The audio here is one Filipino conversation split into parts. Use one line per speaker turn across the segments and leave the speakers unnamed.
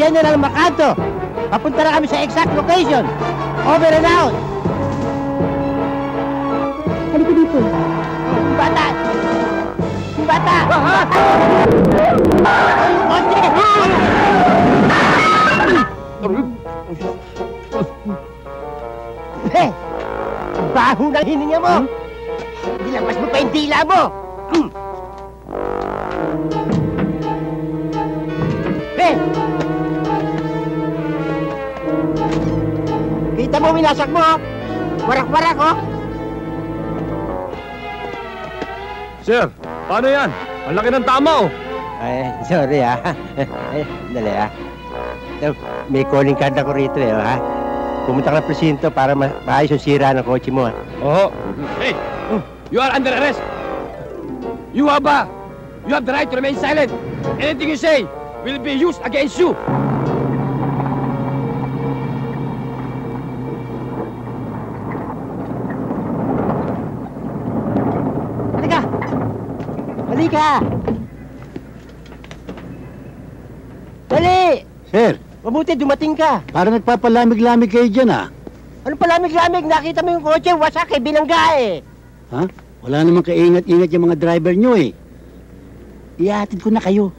General Macanto. Papunta na kami sa exact location. Over and out.
Halika dito.
Yung bata! Yung bata! Konti! Eh! Baho ng hininga mo! Nilapas mo pa yung dila mo! Eh! Kita mo minasak mo, oh! Warak-warak, oh!
Sir, paano yan? Ang laki ng tama, oh.
Ay, sorry, ha? Dali, ha? May calling card ako rito, eh, ha? Pumunta ka ng presinto para maayos yung sira ng kotse mo, ha?
Oo. Hey! You are under arrest! You have the right to remain silent! Anything you say will be used against you!
Halika! Halika! Dali!
Sir,
Mabuti, dumating ka.
para nagpapalamig-lamig kayo dyan, ah.
Ano palamig-lamig? Nakita mo yung kotse, wasak, eh, bilangga, eh.
Ha? Wala namang kaingat-ingat yung mga driver nyo, eh. Ihatid ko na kayo.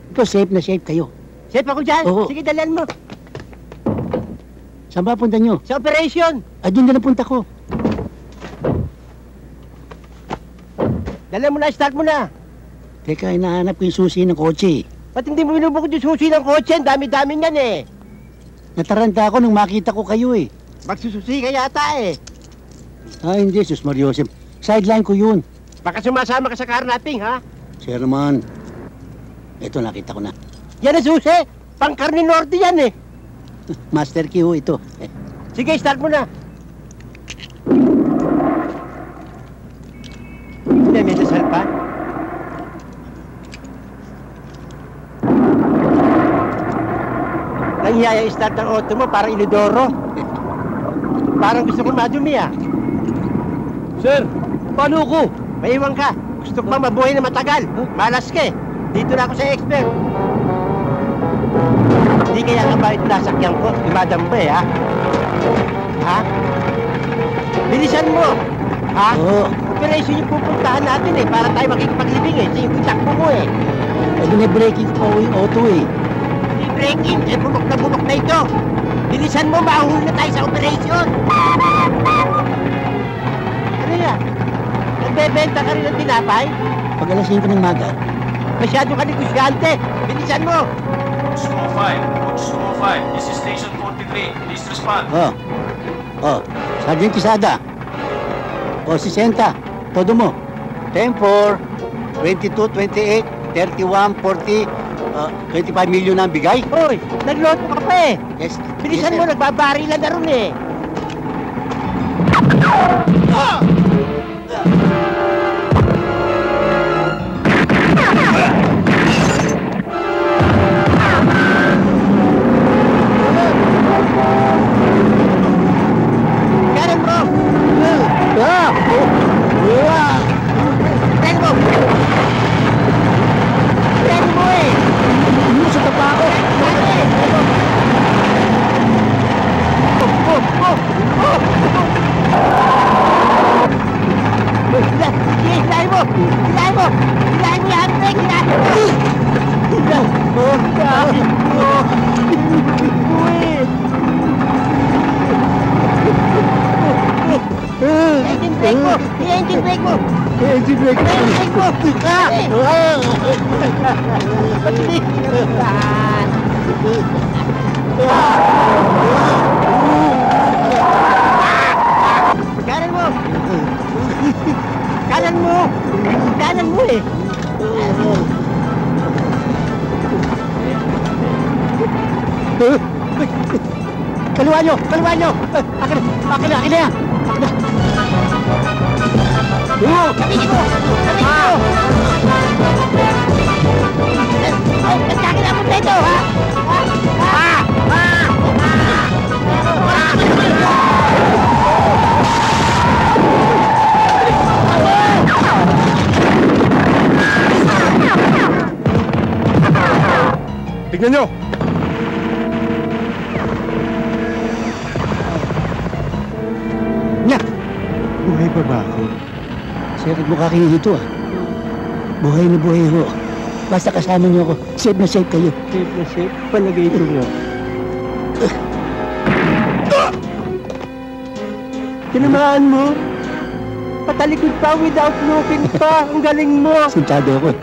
Ito, safe na safe kayo.
Safe ako dyan.
Oo.
Sige, dalan mo.
Saan ba punta nyo?
Sa operation.
Doon na napunta ko.
Dalan mo na, start mo na.
Teka, hinahanap ko yung susi ng kotse.
Ba't hindi mo binubukod yung susi ng kotse? Ang dami-dami niyan, eh.
Nataranta ako nung makita ko kayo, eh.
Magsususi ka yata, eh.
Hindi, Sus Mariosep. Sideline ko yun.
Baka sumasama ka sa carnapping, ha?
Sir naman. Ito, nakita ko na.
Yan ang susi. Pang-Carne Norte yan, eh.
Master key ho ito.
Sige, start mo na. Hindi, may dasal pa. Nangyaya start ng auto mo, parang inodoro. Parang gusto ko madumi, ah.
Sir, paano ko?
Maiwan ka. Gusto ko pa mabuhay na matagal. Malas ka, eh. Dito na ako sa expert. Hindi kaya kabayad na sakyan ko. Dumadam ba, eh, ha? Ha? Bilisan mo. Ha?
Oo.
Operation yung pupuntahan natin, eh. Para tayo makikipaglibing, eh. Sa yung takbo mo, eh.
Binibreaking ko yung auto, eh.
Hindi breaking. Eh, bunok na ito. Bilisan mo, mahuli na tayo sa operation. Ano yan? Nagbebenta ka rin ng tinapay?
Pag alas 5 ng maga,
Masyado ka negosyante. Bilisan mo.
205, this is station 43. Please respond.
Sergeant Quesada. 60. Todo mo. 10-4, 22, 28, 31, 40, 25 million na ang bigay.
Hoy, nagloto ka pa, eh.
Yes.
Bilisan mo, nagbabarilan na ron, eh. Kanan mo! Kanan mo! Kanan mo, eh!
Sa tapa ako.
Hilahin mo! Hilahin mo! Hilahin mo yung handbrake! Engine brake mo! Engine brake mo!
Engine brake.
Engine brake mo! Kanan mo! Kanan mo! Kanan mo, eh! Kaliwa nyo! Kaliwa nyo! Akin na yan! Sabihin mo! Sabihin mo! Nagkakin na mo dito, ha?
Tignan nyo!
Sir, mukha kayo dito ah. Buhay na buhay ho. Basta kasama niyo ako, safe na safe kayo.
Safe na safe. Palagay ko nga. Tinamaan mo? Patalikod pa without looking pa. Ang galing mo.
Sintado ako.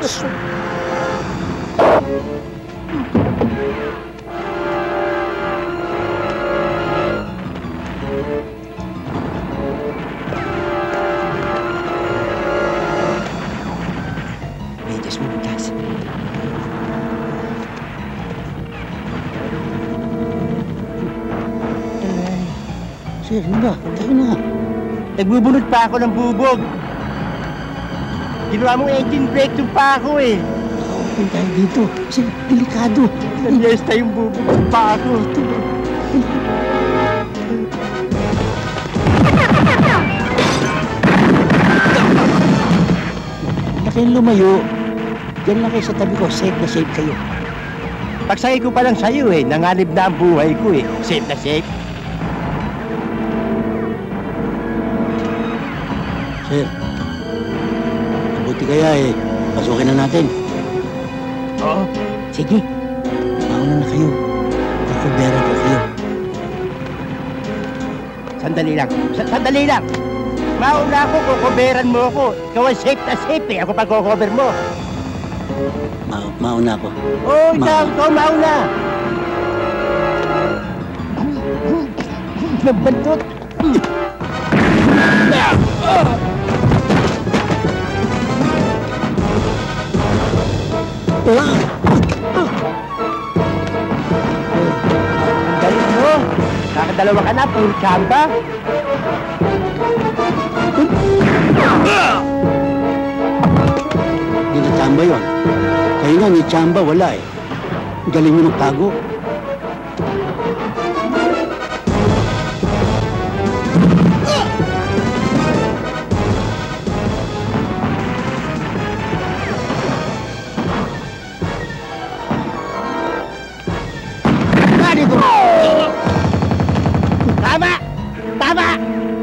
Medias mo, Butas. Sir, ano ba? Tayo na.
Nagbubunod pa ako ng bubog. Ginawa mong engine brake doon pa ako eh.
Open tayo dito. Sir, delikado.
Nanyesta yung bubog pa ako.
Na kayong lumayo. Diyan lang kayo sa tabi ko. Safe na safe kayo.
Pagsakay ko pa lang sa'yo eh. Nanganib na ang buhay ko eh. Safe na safe.
Sir, mabuti kaya eh. Pasukin na natin.
Oo.
Sige. Mauna na kayo. Nakubera ko kayo.
Sandali lang. Sandali lang. Mauna ako, kukuberan mo ako. Ikaw ang safe na safe eh. Ako pag-cover mo.
Mauna ako.
Oo, ikaw mauna. Nabantot. Galing mo. Nakadalawa ka na, puro tsamba.
Hindi na tsamba yun. Kayo nga, ni tsamba, wala eh. Galing nyo magtago.
Tama! Tama!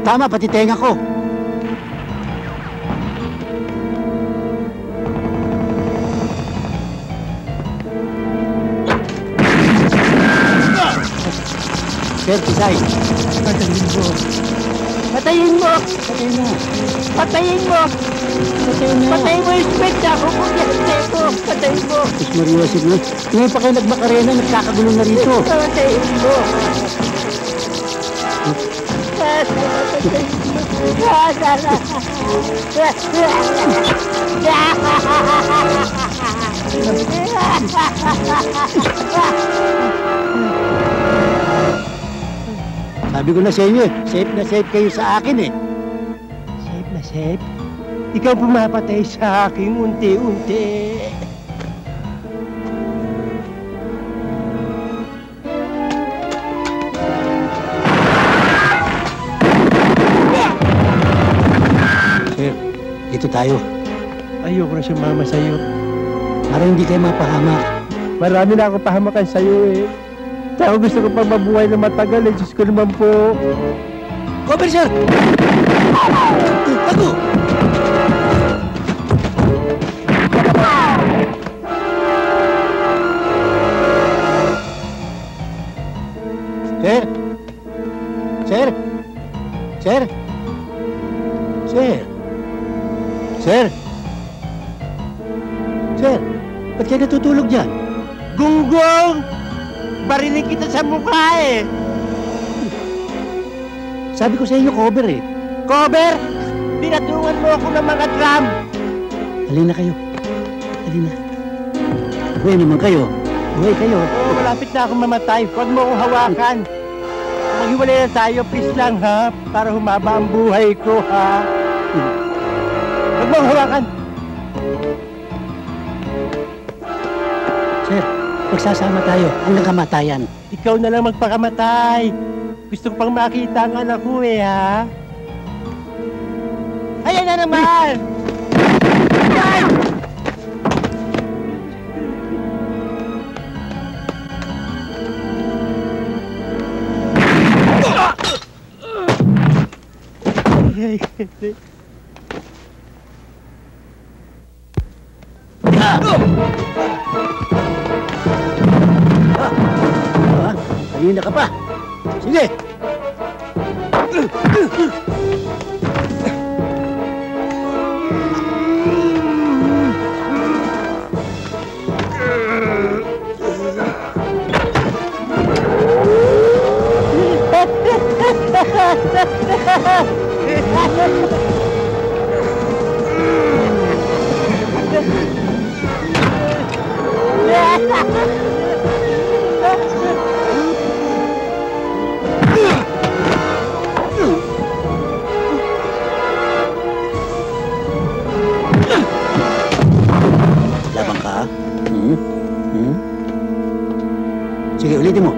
Tama, pati tenga ko. Sir, Tisay. Patayin mo.
Patayin mo!
Patayin na.
Patayin mo!
Patayin na.
Patayin mo yung spit na! Kukugyate ko! Patayin mo!
Tis Maria, sir. Ngayon pa kayo nagmakarena, nagkakagulo na rito.
Patayin mo!
Sabi ko na sa inyo, safe na safe kayo sa akin eh.
Safe na safe? Ikaw pumapatay sa akin unti-unti.
Sir, dito tayo.
Ayoko na sumama sa'yo.
Para hindi kayo mapahamak.
Marami na ako pahamakan sa'yo eh. Tsaka gusto ko pang mabuhay na matagal eh. Diyos ko naman po.
Cover, sir! Tago! Sir? Sir? Sir? Sir? Sir? Sir? Ba't kayo natutulog dyan?
Gunggong! Bariling kita sa mukha eh.
Sabi ko sa inyo, cover eh.
Cover! Pinatungan mo ako ng mga drum.
Halina kayo. Halina. Buhay naman kayo. Buhay kayo.
Oo, malapit na akong mamatay. Huwag mo akong hawakan. Maghiwalay na tayo, please lang ha. Para humaba ang buhay ko ha. Huwag mo akong hawakan.
Sir, magsasama tayo hanggang kamatayan.
Ikaw na lang magpakamatay. Gusto ko pang makita ang anak ko eh ha. Ayan na naman! Ay!
Kanina ka pa. Sige. Labang ka? Sige, ulitin mo.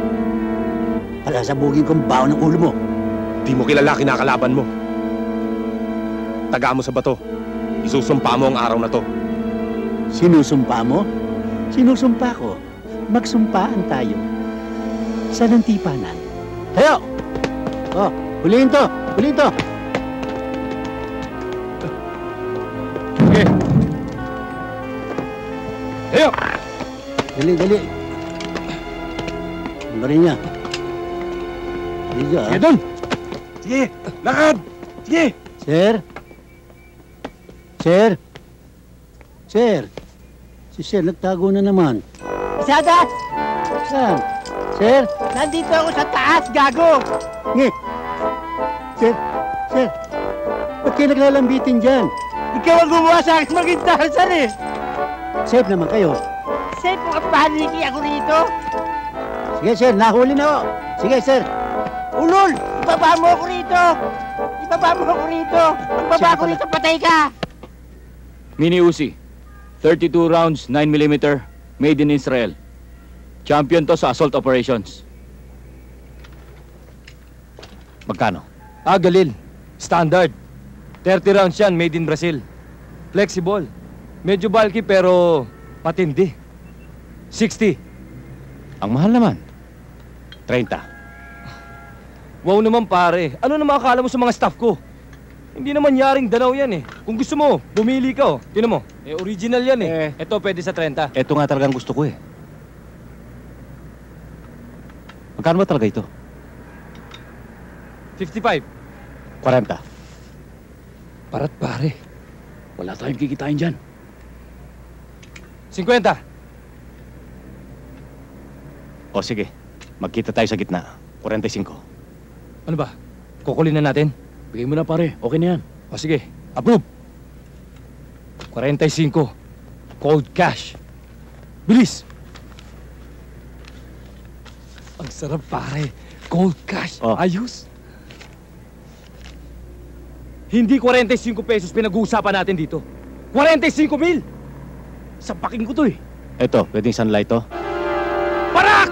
Palasabugin kong baon ng ulo mo.
Di mo kilala kinakalaban mo. Taga mo sa bato. Isusumpa mo ang araw na to.
Sinusumpa mo? Sinusumpa ko. Magsumpaan tayo. Sa nantipanan. Tayo! Oh, huliin to! Huliin to!
Okay. Tayo!
Dali, dali. Ang rin niya. Sige,
Sige dun! Sige! Lakad! Sige!
Sir? Sir? Sir? Si Sir nagtago na naman.
Sada!
Saan? Sir?
Nandito ako sa taas, gago!
Nge! Sir? Sir? Ba't kayo naglalambitin dyan?
Ikaw ang gumawa sa akin maging Tarzan eh!
Safe naman kayo.
Safe mo paniki ako rito!
Sige, Sir. Nahuli na ako. Sige, Sir.
Ulol! Ibaba mo ako rito! Ibaba mo ako rito! Ibaba ko rito, patay ka!
Mini Uzi. 32 rounds, 9mm, made in Israel. Champion to sa assault operations.
Magkano? Galil. Standard. 30 rounds yan, made in Brazil. Flexible. Medyo bulky pero patindi. 60.
Ang mahal naman.
30. Wow naman pare. Ano naman akala mo sa mga staff ko? Hindi naman yaring dalaw yan eh. Kung gusto mo, bumili ka oh. Tinan mo. Original yan eh. Ito pwede sa 30.
Ito nga talagang gusto ko eh. Magkano ba talaga ito?
55.
40.
Parat pare.
Wala tayong kikitain dyan.
50.
O sige, magkita tayo sa gitna. 45.
Ano ba? Kukulin na natin?
Bigay mo na pare, okay na yan.
O sige, approve. 45. Cold cash. Bilis! Ang sarap pare. Cold cash.
Oh.
Ayos. Hindi 45 pesos pinag-uusapan natin dito. 45,000! Sampakin ko to eh.
Ito, pwedeng sunlight to.
Parak!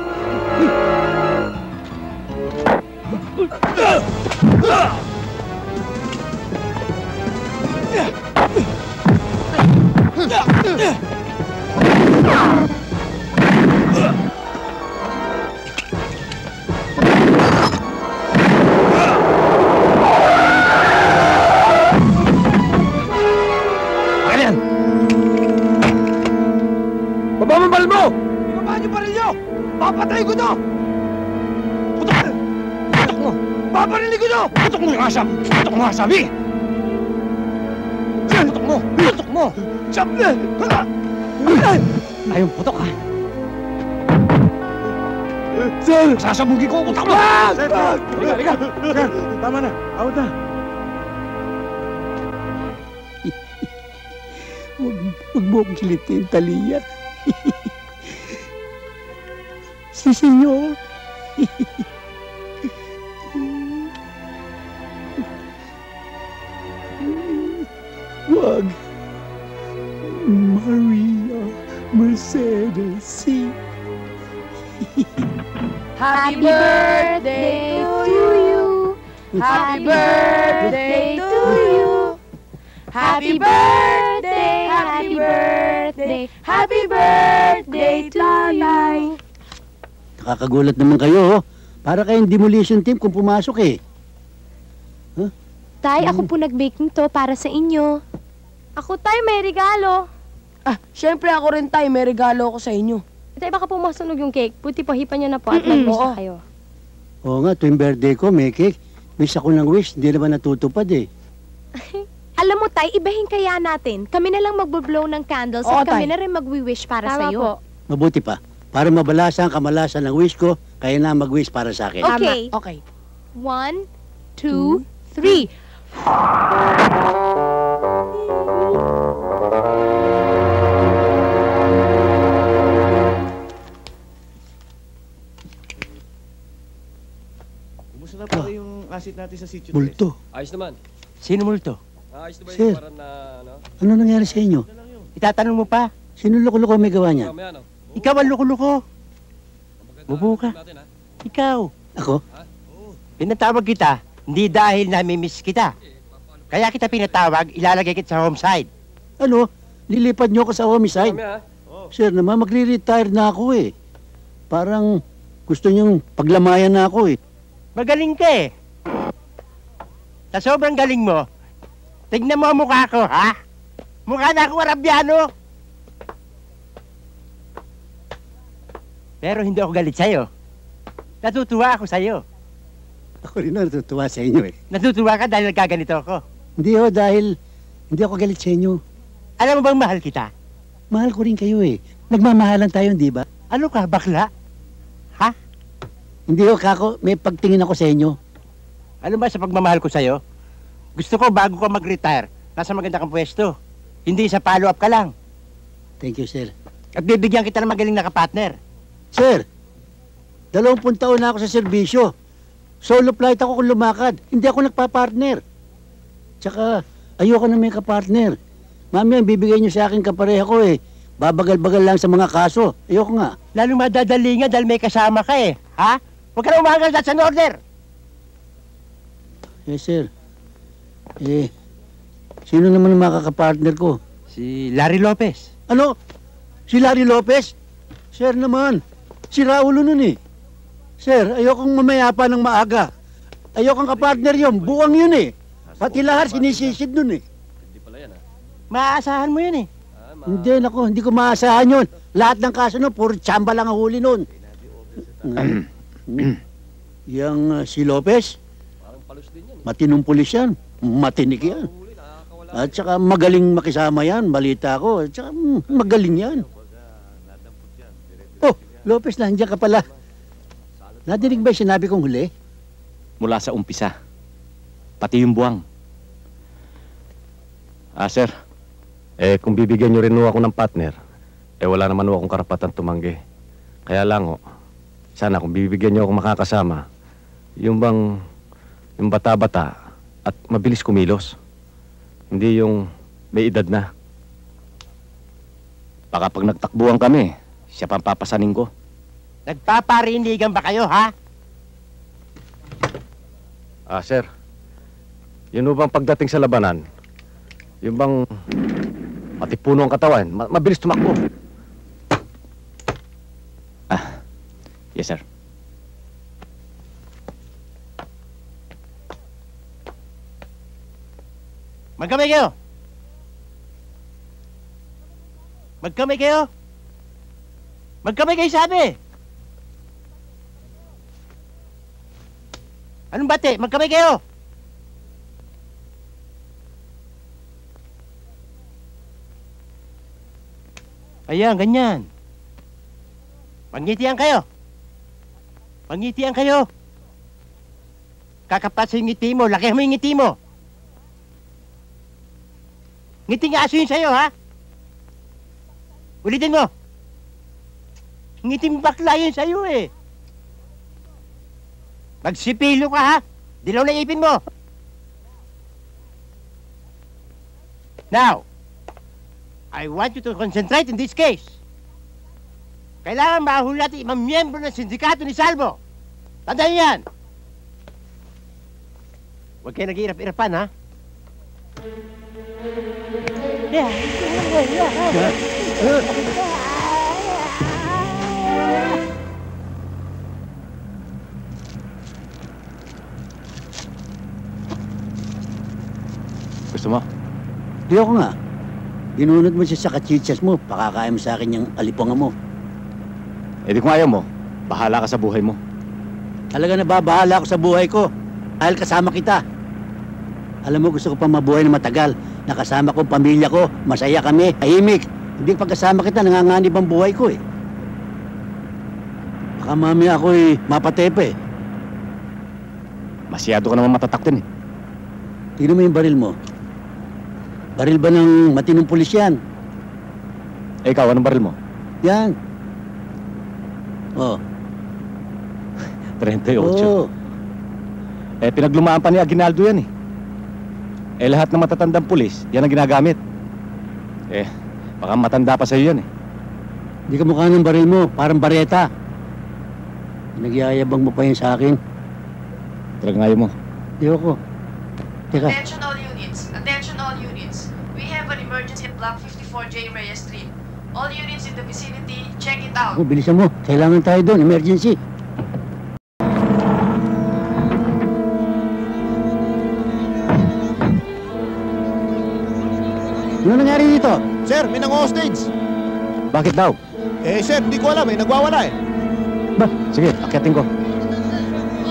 Ayan! Baba mo bal mo! Ibaba niyo baril niyo! Papatay ko to! Putok! Putok mo! Babarilin ko to! Putok mo yung asap! Putok mo ang asabi! Putok mo! Putok mo! Siyap na! Ayong putok ha! Sir! Sasabugin ko! Putok mo! Sir! Halika! Sir! Tama na! Out na!
Huwag mo akong kilitin, Talia. Si Senyor. Wag. Maria Mercedes.
Happy birthday to you. Happy birthday to you. Happy birthday, happy birthday, happy birthday to you.
Nakakagulat naman kayo, oh. Para kayong demolition team kung pumasok eh.
Tay, ako po nag-baking to para sa inyo.
Ako tayo may regalo. Syempre ako rin tay, may regalo ako sa inyo.
Tay, baka po masunog yung cake. Buti pahipan niyo na po at nag-wish
Oo.
na kayo.
Oo nga, tuwing birthday ko, may cake. Wish ako ng wish, hindi naman natutupad eh.
Alam mo, Tay, ibahin kaya natin. Kami na lang magbo-blow ng candles
Oo,
at kami
Tay.
na rin mag-wish para
Tama
sa'yo.
po.
Mabuti pa. Para mabalasan ang kamalasan ng wish ko, kaya na mag-wish para sa akin.
Okay.
Okay.
1, 2, 3.
Kumusta na po yung asset natin sa sitio?
Multo.
Ayos naman.
Sino multo?
Ayos na ba
Sir.
yung parang na, ano?
Ano nangyari sa inyo?
Itatanong mo pa?
Sino loko-loko may gawa niya?
Mamaya, no?
Ikaw ang luko-luko.
Maganda
Bubo ka.
natin, ha?
Ikaw.
Ako?
Pinatawag kita, hindi dahil namimiss kita. Kaya kita pinatawag, ilalagay kita sa home side.
Ano? Lilipad niyo ako sa homicide?
Mamaya, ha?
Sir naman, magre-retire na ako eh. Parang gusto niyong paglamayan na ako eh.
Magaling ka eh. Sa sobrang galing mo, tignan mo ang mukha ko, ha? Mukha na akong Arabiano. Pero hindi ako galit sa'yo. Natutuwa ako sa'yo.
Ako rin natutuwa sa inyo eh.
Natutuwa ka dahil nagkaganito ako.
Hindi ho, dahil hindi ako galit sa inyo.
Alam mo bang mahal kita?
Mahal ko rin kayo eh. Nagmamahalan tayo, di ba?
Ano ka, bakla? Ha?
Hindi ho, kako, may pagtingin ako sa inyo.
Ano ba sa pagmamahal ko sa'yo? Gusto ko bago ka mag-retire, nasa maganda kang pwesto. Hindi sa follow-up ka lang.
Thank you, sir.
At bibigyan kita ng magaling na kapartner.
Sir, 20 taon na ako sa serbisyo. Solo flight ako kung lumakad. Hindi ako nagpa-partner. Tsaka, ayoko na may kapartner. Mami, ang bibigay niyo sa akin kapareha ko eh. Babagal-bagal lang sa mga kaso. Ayoko nga.
Lalong madadali nga dahil may kasama ka eh. Ha? Huwag ka na umagal sa order.
Yes, sir. Sino naman ang makakapartner ko?
Si Larry Lopez.
Ano? Si Larry Lopez? Sir naman. Si Raulo nun eh. Sir, ayokong mamayapa ng maaga. Ayokong kapartner yun. Buwang yun eh. Pati lahat sinisisid nun eh.
Hindi pala yan, ha?
Maaasahan mo yun eh.
Hindi, nako, hindi ko maasahan yun. Lahat ng kaso nun, puro tsamba lang ang huli nun. Yang si Lopez,
Parang palos din yan,
matinong pulis yan. Matinik yan.
Huli, nakakawala.
At saka magaling makisama yan, balita ko. At saka magaling yan. Oh, Lopez, nandiyan ka pala. Nadinig ba yung sinabi kong huli?
Mula sa umpisa. Pati yung buwang. Sir.
Kung bibigyan nyo rin ho ako ng partner, wala naman ho akong karapatan tumanggi. Kaya lang ho, sana kung bibigyan nyo ako makakasama, yung bata-bata at mabilis kumilos. Hindi yung may edad na.
Baka pag nagtakbuhan kami, siya pang papasanin ko.
Nagpaparinigan ba kayo, ha?
Sir, yun ho bang pagdating sa labanan, yung bang pati puno ang katawan, mabilis tumakbo.
Yes, sir.
Magkamay kayo. Magkamay kayo. Magkamay kayo sabi. Anong bate? Magkamay kayo. Ayan, ganyan. Pangitian kayo. Pangitian kayo. Kakapat sa ngiti mo. Laki mo yung ngiti mo. Ngiting aso yun sa'yo, ha? Ulitin mo. Ngiting bakla yun sa'yo, eh. Magsipilo ka, ha? Dilaw na ipin mo. Now, I want you to concentrate in this case. Kailangan mahuli natin ibang miyembro ng sindikato ni Salvo. Tandaan niyo yan. Huwag kayo nag-iirap-irapan, ha?
Gusto mo?
Di ako nga. Binunod mo siya sa katsitsas mo, pakakain mo sa akin yung alipunga mo.
Eh di kung ayaw mo, bahala ka sa buhay mo.
Talaga nababahala ako sa buhay ko. Dahil kasama kita. Alam mo, gusto ko pa mabuhay na matagal. Nakasama ko ang pamilya ko, masaya kami, tahimik. Hindi pagkasama kita, nanganganib ang buhay ko eh. Baka mamaya ako mapatepe.
Masyado ka naman matataktin eh.
Tignan mo yung baril mo. Baril ba ng matinong pulis yan?
Eh ikaw, anong baril mo?
Yan. Oh.
38.
Oo.
Eh pinaglumaan pa ni Aguinaldo yan eh. Eh lahat ng matatandang pulis, yan ang ginagamit. Eh, baka matanda pa sa'yo yan eh.
Hindi ka mukha ng baril mo, parang bareta. Nagyayabang mo pa yun sa akin.
Talagang ayaw mo.
Di ako. Teka.
Attention all units. Attention all units. We have an emergency at Block 54J Reyes Street. All units in the vicinity, check it out.
Oh, bilisan mo. Kailangan tayo doon. Emergency. Ano nangyari dito?
Sir, may nang-hostage.
Bakit daw?
Eh, sir, hindi ko alam eh. Nagwawala eh.
Ba, sige, akyatin ko.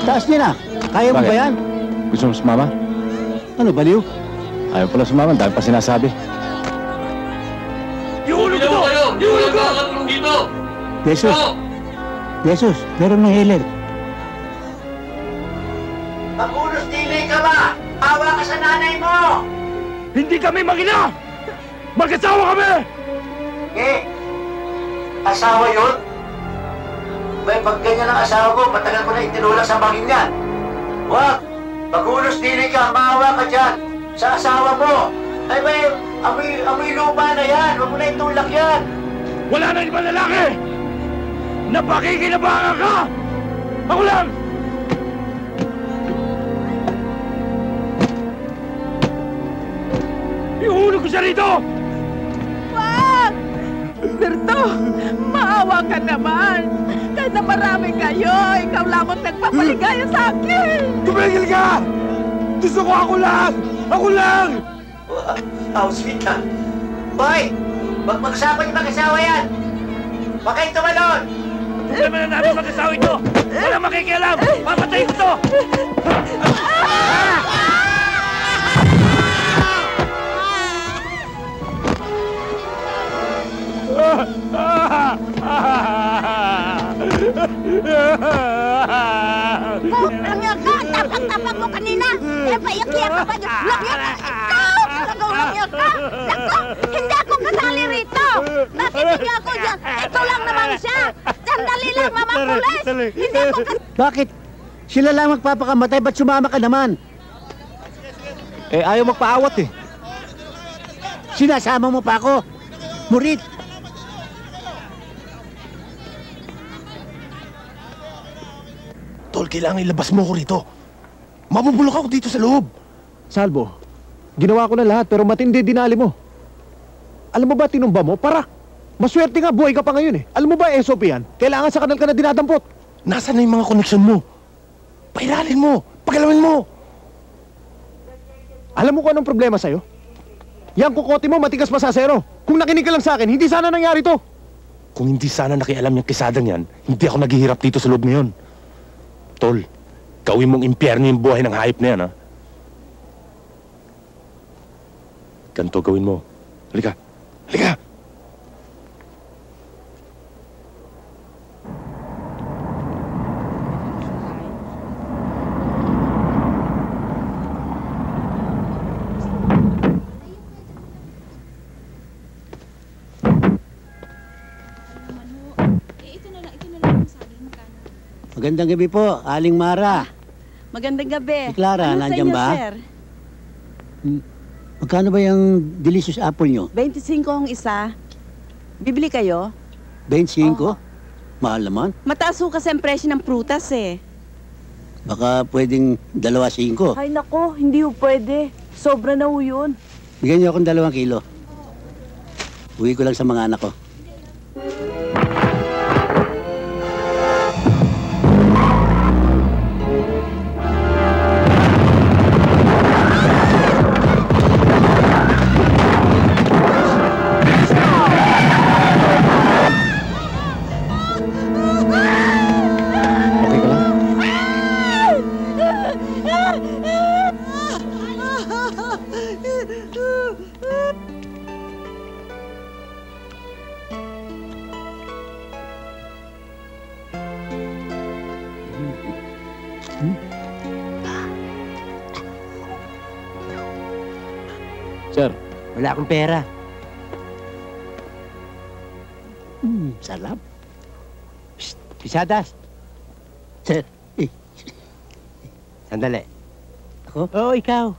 Taas niya na. Kaya mo
Bakit?
ba yan?
Gusto mo sumama?
Ano, baliw?
Ayaw pala sumama, dahil pa sinasabi.
Ihulog ko! Ihulog ko! Dito!
Jesus. Jesus, meron ng healer.
Magulos dili ka ba? Awa ka sa nanay mo!
Hindi kami mag-ina! Mag-asawa kami!
Eh, asawa yun? May pag ganyan ang asawa ko, matagal ko na itinulak sa bangin yan. Wag! Magulos dili ka, maawa ka dyan sa asawa mo. Ay may, amoy lupa na yan, huwag mo na itulak yan.
Wala na ibang lalaki! Napakikinabangan ka! Ako lang! Ihulog ko siya rito!
Wag! Berto, maawa ka naman. Kahit na marami kayo, ikaw lamang nagpapaligaya sa akin.
Tumigil ka! Gusto ko ako lang! Ako lang!
Oh, sweet ka. Boy, wag mag-usapan yung mag-asawa yan. Huwag kayong tumalon.
Problema na namin mag-asawa ito! Walang makikialam! Papatay ko to!
Langya ka! Tapang-tapang mo kanina! Eh, paiyak-iyak ka pa dyan! Langya ka! Ikaw! Talagang langya ka! Naku! Hindi ako kasali rito! Natinig ako dyan! Ito lang naman siya! Sandali lang, Mama Pulis! Hindi ako
Bakit? Sila lang magpapakamatay, ba't sumama ka naman?
Eh ayaw magpaawat eh.
Sinasama mo pa ako? Murit!
Tol, kailangan ilabas mo ko rito. Mabubulok ako dito sa loob.
Salvo, ginawa ko na lahat pero matindi dinali mo. Alam mo ba tinumba mo? Para. Maswerte nga buhay ka pa ngayon eh. Alam mo ba SOP yan? Kailangan sa kanal ka na dinadampot.
Nasaan na yung mga koneksyon mo? Pairalin mo! Pagalawin mo!
Alam mo kung anong problema sa'yo? Yang kukote mo matigas pa sa asero. Kung nakinig ka lang sa akin, hindi sana nangyari to.
Kung hindi sana nakialam yung kisadang yan, hindi ako naghihirap dito sa loob ngayon. Tol, gawin mong impyerno yung buhay ng hayop na yan, ha? Ganito gawin mo. Halika! Halika!
Magandang gabi po, Aling Mara.
Magandang gabi.
Si Clara,
Ano sa
nandyan
inyo,
ba?
sir?
Magkano ba yung delicious apple nyo?
25 ang isa. Bibili kayo?
25? Mahal naman.
Mataas ho kasi ang presyo ng prutas eh.
Baka pwedeng 2.5.
Ay nako, hindi ho pwede. Sobra na ho yun.
Bigyan niyo akong 2 kilo. Uwi ko lang sa mga anak ko.
Sir,
Wala akong pera.
Sarap.
Psst, Pisadas.
Sir,
Sandali.
Ako?
Oo, ikaw.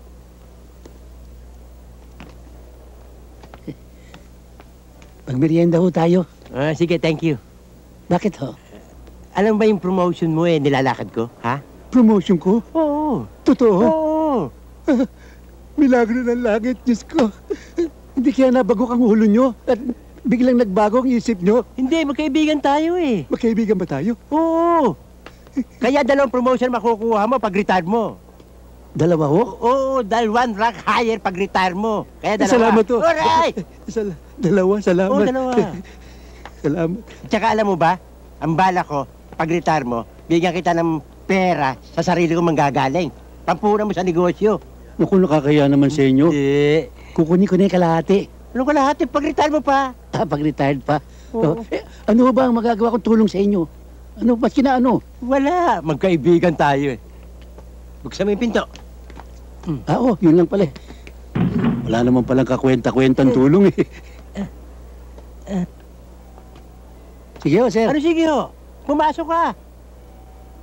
magmerienda ho tayo.
Sige, thank you.
Bakit ho?
Alam ba yung promotion mo nilalakad ko, ha?
Promotion ko?
Oo.
Totoo?
Oo.
Milagro ng langit, Diyos ko. Hindi kaya nabagok ang ulo nyo at biglang nagbago ang isip nyo?
Hindi, magkaibigan tayo eh.
Magkaibigan ba tayo?
Oo. Kaya 2 promotion makukuha mo pag retire mo.
Dalawa ho?
Oo, dahil 1 rank higher pag retire mo. Kaya 2.
Salamat ho.
Alright!
Dalawa, salamat.
Oo, 2.
Salamat.
Tsaka alam mo ba, ang bala ko, pag retire mo, bigyan kita ng pera sa sarili ko manggagaling. Pampura mo sa negosyo.
Naku, nakakaya naman sa inyo.
Hindi.
Kukunin ko na yung kalahati.
Anong kalahati? Pag retire mo pa.
Pag retired pa.
Oo.
Ano ba ang magagawa kong tulong sa inyo? Ano, maski na ano?
Wala. Magkaibigan tayo eh. Buksan mo yung pinto.
Oo, yun lang pala. Wala naman palang kakwenta-kwentang tulong eh. Sige ho, sir.
Ano sige ho? Pumasok ka.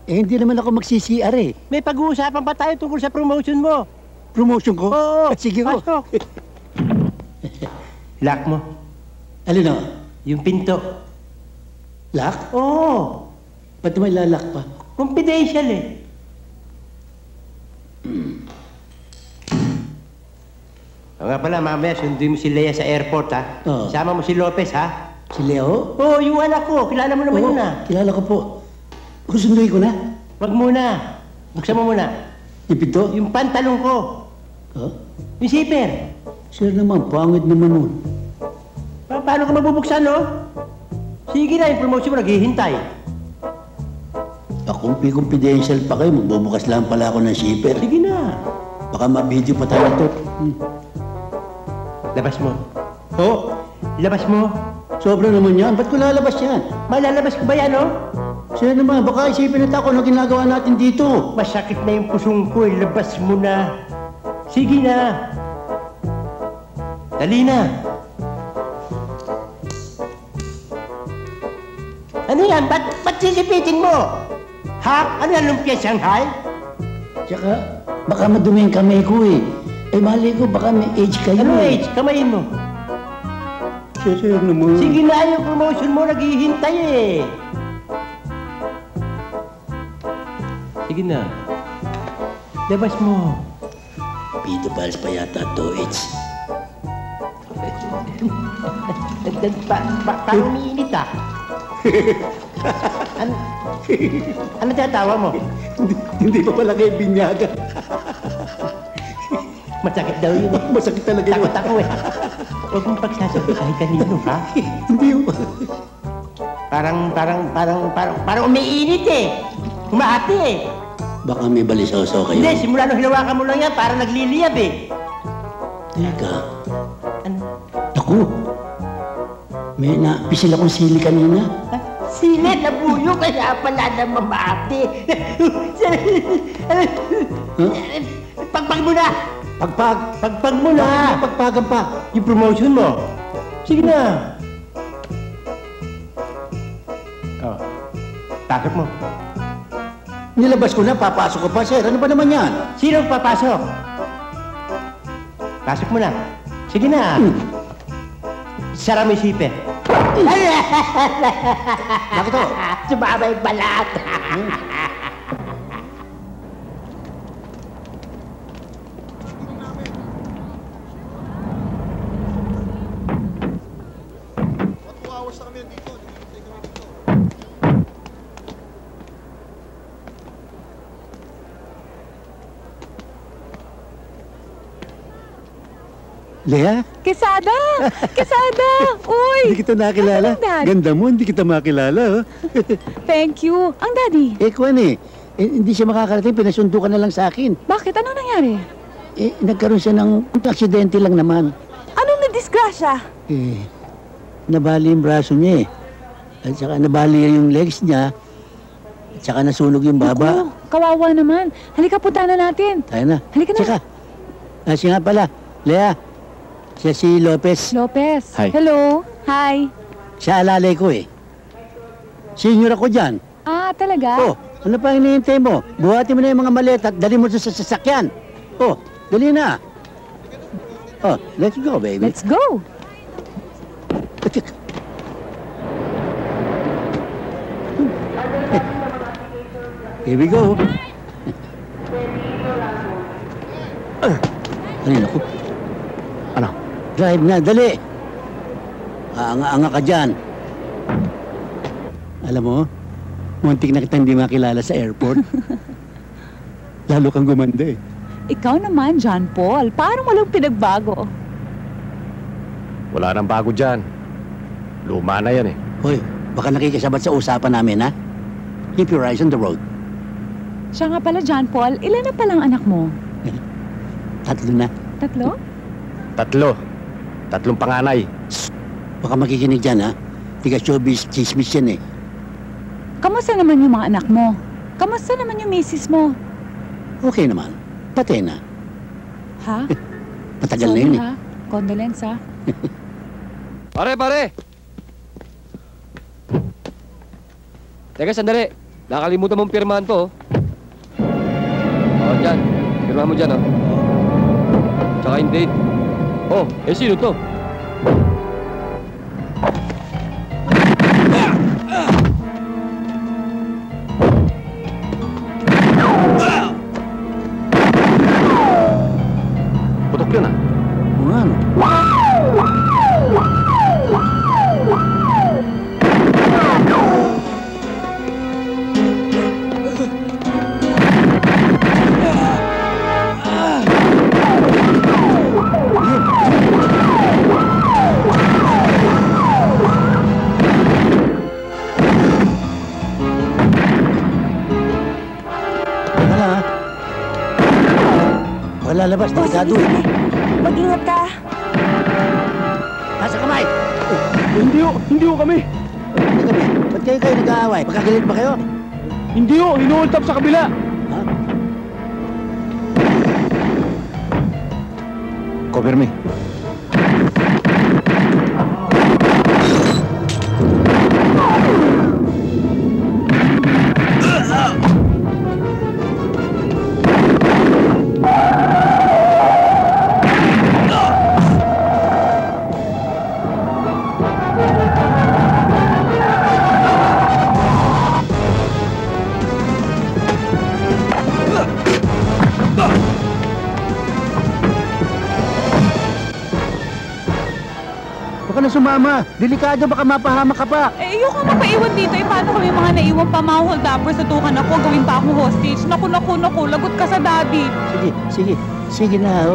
Hindi naman ako mag-CCR eh.
May pag-uusapan pa tayo tungkol sa promotion mo.
Promotion ko?
Oo.
Sige ho.
Pasok. Lock mo.
Alin o?
Yung pinto.
Lock?
Oo.
Ba't may lalak pa?
Confidential eh. O nga pala, mamaya sundin mo si Lea sa airport ha.
Oo.
Sama mo si Lopez ha.
Si Leo?
Oo, yung anak ko. Kilala mo naman
Oo,
yun ha.
kilala ko po. Susunduin ko na.
Wag muna. Buksan mo muna.
Yung pinto?
Yung pantalong ko.
Oh?
Yung zipper.
Sir naman, pangit naman nun.
Paano ka mabubuksan, no? Sige na, yung promotion mo naghihintay.
Kung confidential pa kayo, magbubukas lang pala ako ng zipper.
Sige na.
Baka ma-video pa tayo ito.
Labas mo. Oh, labas mo.
Sobra naman yan. Ba't ko lalabas yan?
Malalabas ko ba yan, no?
Sir naman, baka isipin na ako na ginagawa natin dito.
Masakit na yung pusong ko, ilabas mo na. Sige na. Dali na. Ano yan? Ba't sisipitin mo? Ha? Ano yan, lumpia Shanghai?
Tsaka, baka madumi yung kamay ko eh. Eh, mali ko, baka may age kayo.
Ano
eh.
age? Kamayin mo.
Sir naman.
Sige na, yung promotion mo naghihintay eh. Sige na. Labas mo.
Pedophiles pa yata to, it's...
Parang umiinit ah. Ano tinatawa mo?
Hindi pa pala kayo binyaga.
Masakit daw yun eh.
Masakit talaga yun.
Takot ako eh. Huwag mong pagsasabi kahit kanino, ha?
Hindi yun.
Parang umiinit eh. Humahati eh.
Baka may balisaw-saw kayo.
Hindi, simula nung hinawakan mo lang yan, parang nagliliyab eh.
Teka.
Ano?
Naku. May napisil akong sili kanina.
Sili na buyo, kaya pala na mamati. Pagpag mo na! Pagpag mo na!
Pagpagan pa.
Yung promotion mo. Sige na. Oh. Pasok mo.
Nilabas ko na, papasok ko pa, sir. Ano ba naman yan?
Sino papasok? Pasok mo na. Sige na. Sara mo yung sipe.
Bakit to?
Sumama yung balat.
Lea?
Quesada! Quesada! Uy!
Hindi kita nakilala.
Ano, Dad?
Ganda mo, hindi kita makilala. Oh.
Thank you. Ang daddy.
Kwan eh. Hindi siya makakarating, pinasundo ka na lang sa akin.
Bakit? Ano nangyari?
nagkaroon siya ng aksidente lang naman.
Anong nadisgrasya?
Nabali yung braso niya At saka nabali yung legs niya. At saka nasunog yung baba.
Naku, kawawa naman. Halika, punta na natin.
Tayo na.
Halika na.
Tsaka, siya nga pala, Lea. Siya si Lopez.
Lopez.
Hi.
Hello. Hi.
Siya alalay ko Senior ako dyan.
Ah, talaga?
Oh, ano pa hinihintay mo? Buhatin mo na yung mga maleta at dali mo sa sasakyan. Oh, dali na. Oh, let's go, baby.
Let's go.
Here we go. Ay, naku.
Ano?
Drive na, dali. Anga-anga ka dyan. Alam mo, muntik na kita hindi makilala sa airport. Lalo kang gumanda
Ikaw naman, John Paul. Parang walang pinagbago.
Wala nang bago dyan. Luma na yan
Hoy, baka nakikisabat sa usapan namin, ha? Keep your eyes on the road.
Siya nga pala, John Paul. Ilan na palang anak mo?
3 na.
3?
3. 3 panganay.
Baka makikinig dyan, ha? Tiga showbiz, chismis yan
Kamusta naman yung mga anak mo? Kamusta naman yung misis mo?
Okay naman. Patay na.
Ha?
Matagal na
Sorry,
yun
ha? Condolence, ha?
Pare! Teka, sandali. Nakalimutan mong pirmahan to. Dyan. Pirmahan mo dyan, Tsaka yung date. Sino to?
Putok yun,
Lalabas, delikado
Mag-ingat ka.
Nasa kamay!
Hindi ho kami.
Ba't kayo nag-aaway? Pagkagalit ba kayo?
Hindi ho, hinuhold up sa kabila.
Cover me.
Baka na sumama. Delikado, baka mapahamak ka pa.
Ayoko mapaiwan dito. Paano kami mga naiwan pa mga hold-uppers? Natukan ako, gawin pa akong hostage. Naku, lagot ka sa daddy.
Sige na,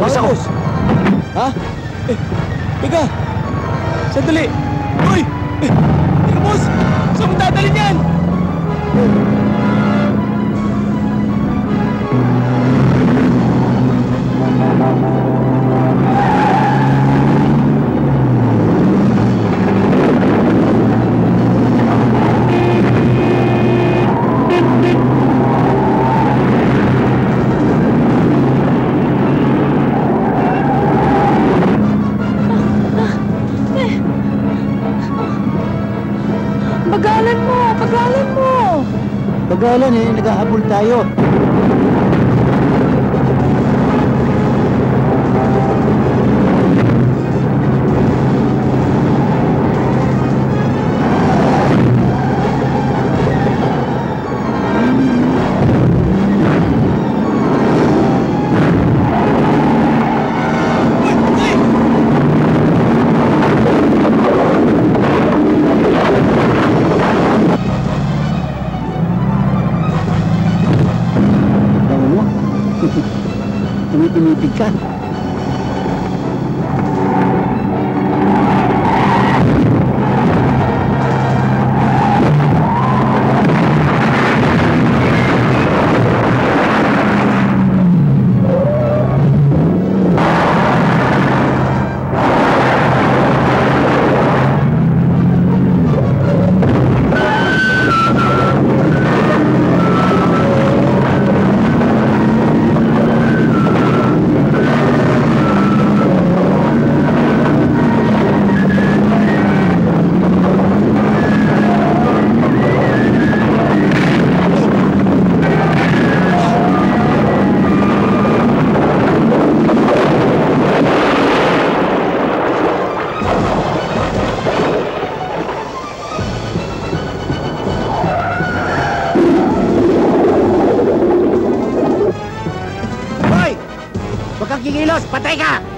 Basakos! Ha? Teka! Sandali! Uy! Teka, boss! Saan mo dadalhin yan?
Pagalan naghahabol tayo. Halika.
Kikilos, patay ka!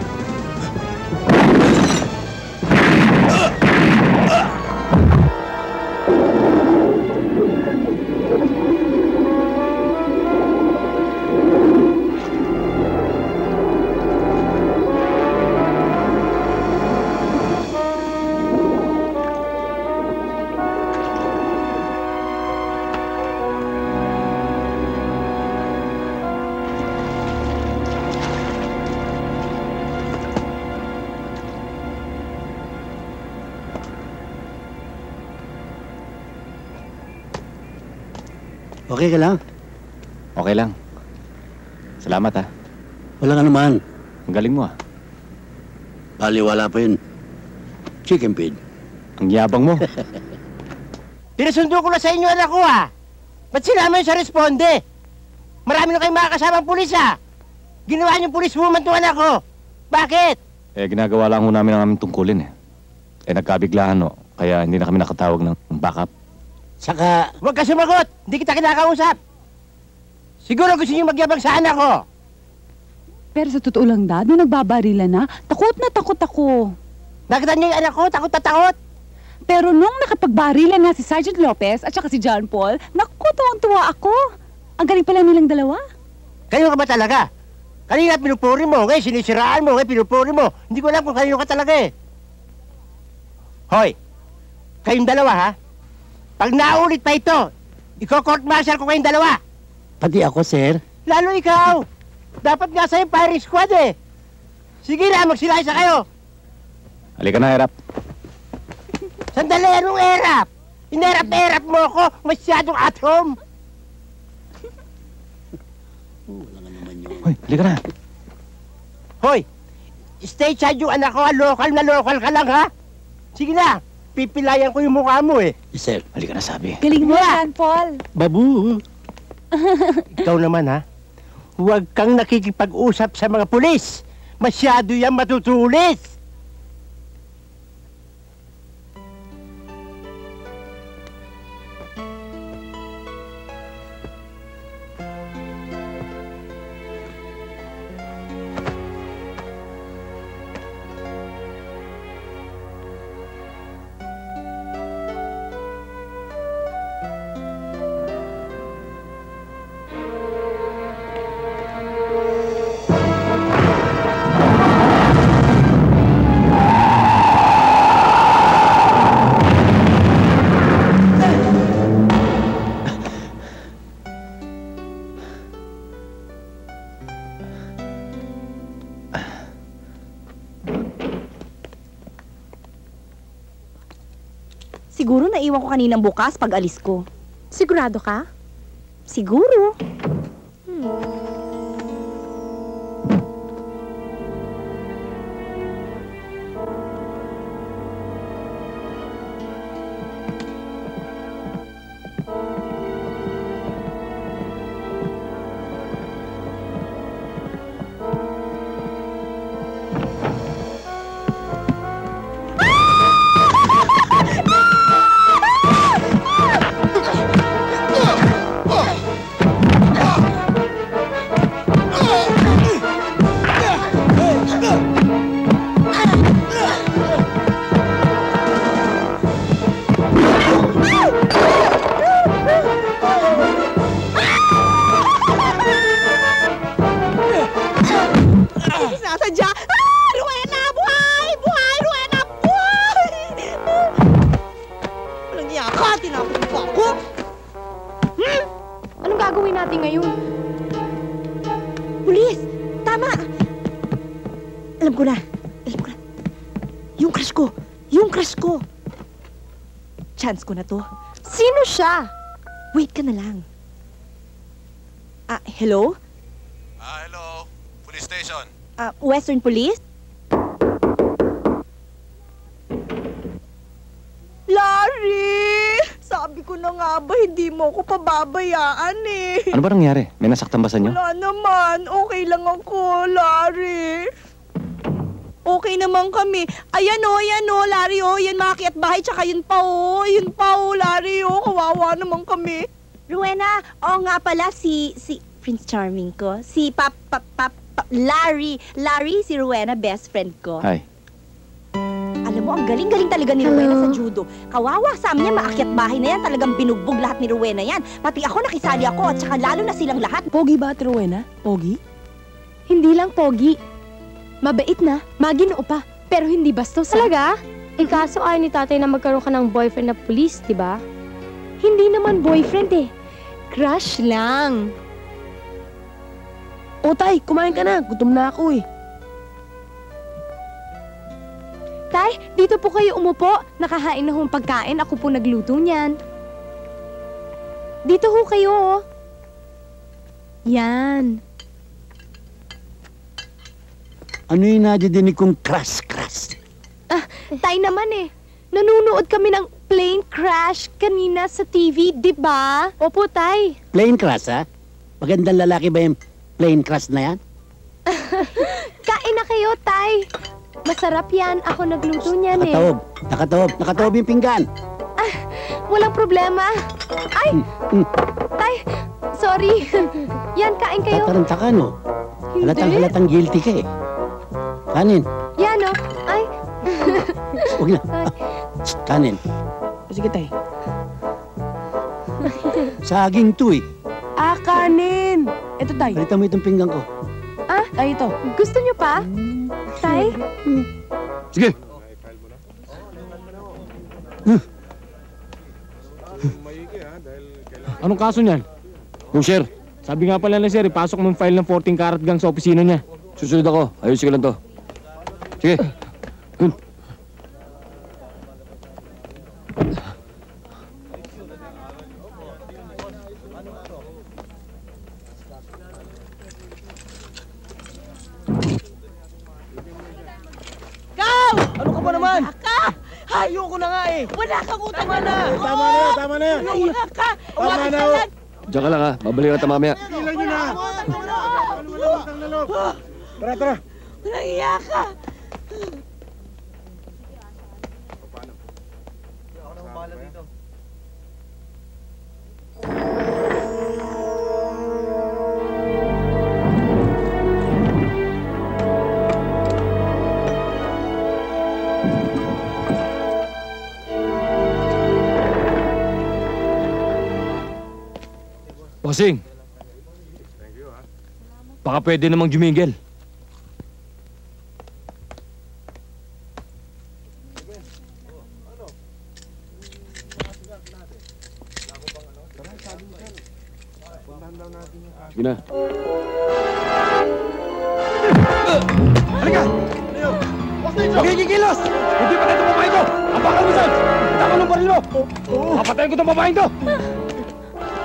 Okay ka lang?
Okay lang. Salamat ha.
Wala ka naman.
Ang galing mo
Baliwala pa yun. Chicken feed.
Ang yabang mo.
Pinasundo ko na sa inyo anak ko Ba't sinama yun sa responde? Marami na kayong makakasamang pulis Ginawa niyong pulis woman to anak ko. Bakit?
Ginagawa lang ho namin ang aming tungkulin nagkabiglaan kaya hindi na kami nakatawag ng backup.
Saka... Huwag ka sumagot! Hindi kita kinakausap! Siguro gusto niyo magyabang sa anak ko!
Pero sa totoo lang, Dad, nung nagbabarila na, takot ako.
Nakita niyo yung anak ko? Takot na takot!
Pero nung nakapagbarila na si Sergeant Lopez at saka si John Paul, naku, tuwang-tuwa ako. Ang galing pala nilang dalawa.
Kayo ka ba talaga? Kanina pinupuri mo, ngayon sinisiraan mo, ngayon pinupuri mo. Hindi ko alam kung kanino ka talaga Hoy! Kayong dalawa Pag naulit pa ito, iko-court martial ko kayong dalawa.
Pati ako, sir.
Lalo ikaw. Dapat nga sa'yo firing squad Sige na, magsilay sa kayo.
Halika na, Erap.
Sandali, anong erap? Inerap-erap mo ako, masyadong at home.
Hoy, halika na.
Hoy, stay side yung anak ko, lokal na lokal ka lang Sige na. Pipilayan ko yung mukha mo
Sir.
Halika na sabi.
Galing mo, John Paul.
Babu.
Ikaw naman huwag kang nakikipag-usap sa mga pulis. Masyado yan matutulis.
Siguro naiwan ko kaninang bukas pag alis ko.
Sigurado ka?
Siguro.
natin ngayon.
Pulis! Tama! Alam ko na. Yung crush ko! Chance ko na to.
Sino siya?
Wait ka na lang. Hello?
Hello. Police station.
Western Police? Larry! Sabi ko na nga ba, hindi mo ako pababayaan eh.
Ano ba nangyari? May nasaktan ba sa inyo?
Wala naman. Okay lang ako, Larry. Okay naman kami. Ayan o, Larry o. Yan maakyat bahay, tsaka yun pa o. Yun pa o, Larry o. Kawawa naman kami. Rowena, nga pala si Prince Charming ko. Si Larry. Larry, si Rowena, best friend ko.
Hi.
Alam mo, ang galing-galing talaga ni Rowena sa judo. Kawawa sa amin yan, maakyat bahay na yan. Talagang binugbog lahat ni Rowena yan. Pati ako, nakisali ako at saka lalo na silang lahat.
Pogi ba ate Rowena? Pogi?
Hindi lang pogi. Mabait na, maginoo pa, pero hindi bastos. Talaga? Kaso ayaw ni tatay na magkaroon ka ng boyfriend na pulis, di ba? Hindi naman boyfriend eh. Crush lang.
O tay, kumain ka na. Gutom na ako eh.
Tay, dito po kayo umupo. Nakahain na hong pagkain. Ako po nagluto niyan. Dito ho kayo, oh. Yan.
Ano yung nadidinig kong crash?
Tay naman eh. Nanunood kami ng plane crash kanina sa TV, di ba? Opo, tay.
Plane crash, ha? Magandang lalaki ba yung plane crash na yan?
Kain na kayo, tay. Masarap yan. Ako nagluto niyan eh.
Nakataob yung pinggan.
Walang problema. Ay! Tay, sorry. Yan, kain kayo.
Tataranta ka, no? Halatang guilty ka eh. Kanin.
Yan, no? Ay.
Huwag na. Kanin.
Sige, tay.
Saging to eh.
Kanin. Ito, tay.
Palitan mo itong pinggan ko.
Tay, ito.
Gusto niyo pa? Tay?
Sige.
Anong kaso niyan?
Sir,
Sabi nga pala na sir, ipasok mo yung file ng 14 karat gang sa opisina niya.
susunod ako. Ayusin ko lang to. Sige.
Ano ka ba naman? Ayoko na nga eh. Wala kang utang na.
Tama na yan.
Wala ka.
Tama na.
Diyan ka lang ha. Babalik ka mamaya.
Ilan nyo na. Tara.
Walang iya ka.
Bossing, baka pwede namang jumingel.
Sige na.
Halika! Huwag kayo kikilos! Hindi patay itong babae ko! Ampakan mo saan! Itakal ng baril mo! Papatayin ko itong babaeng to!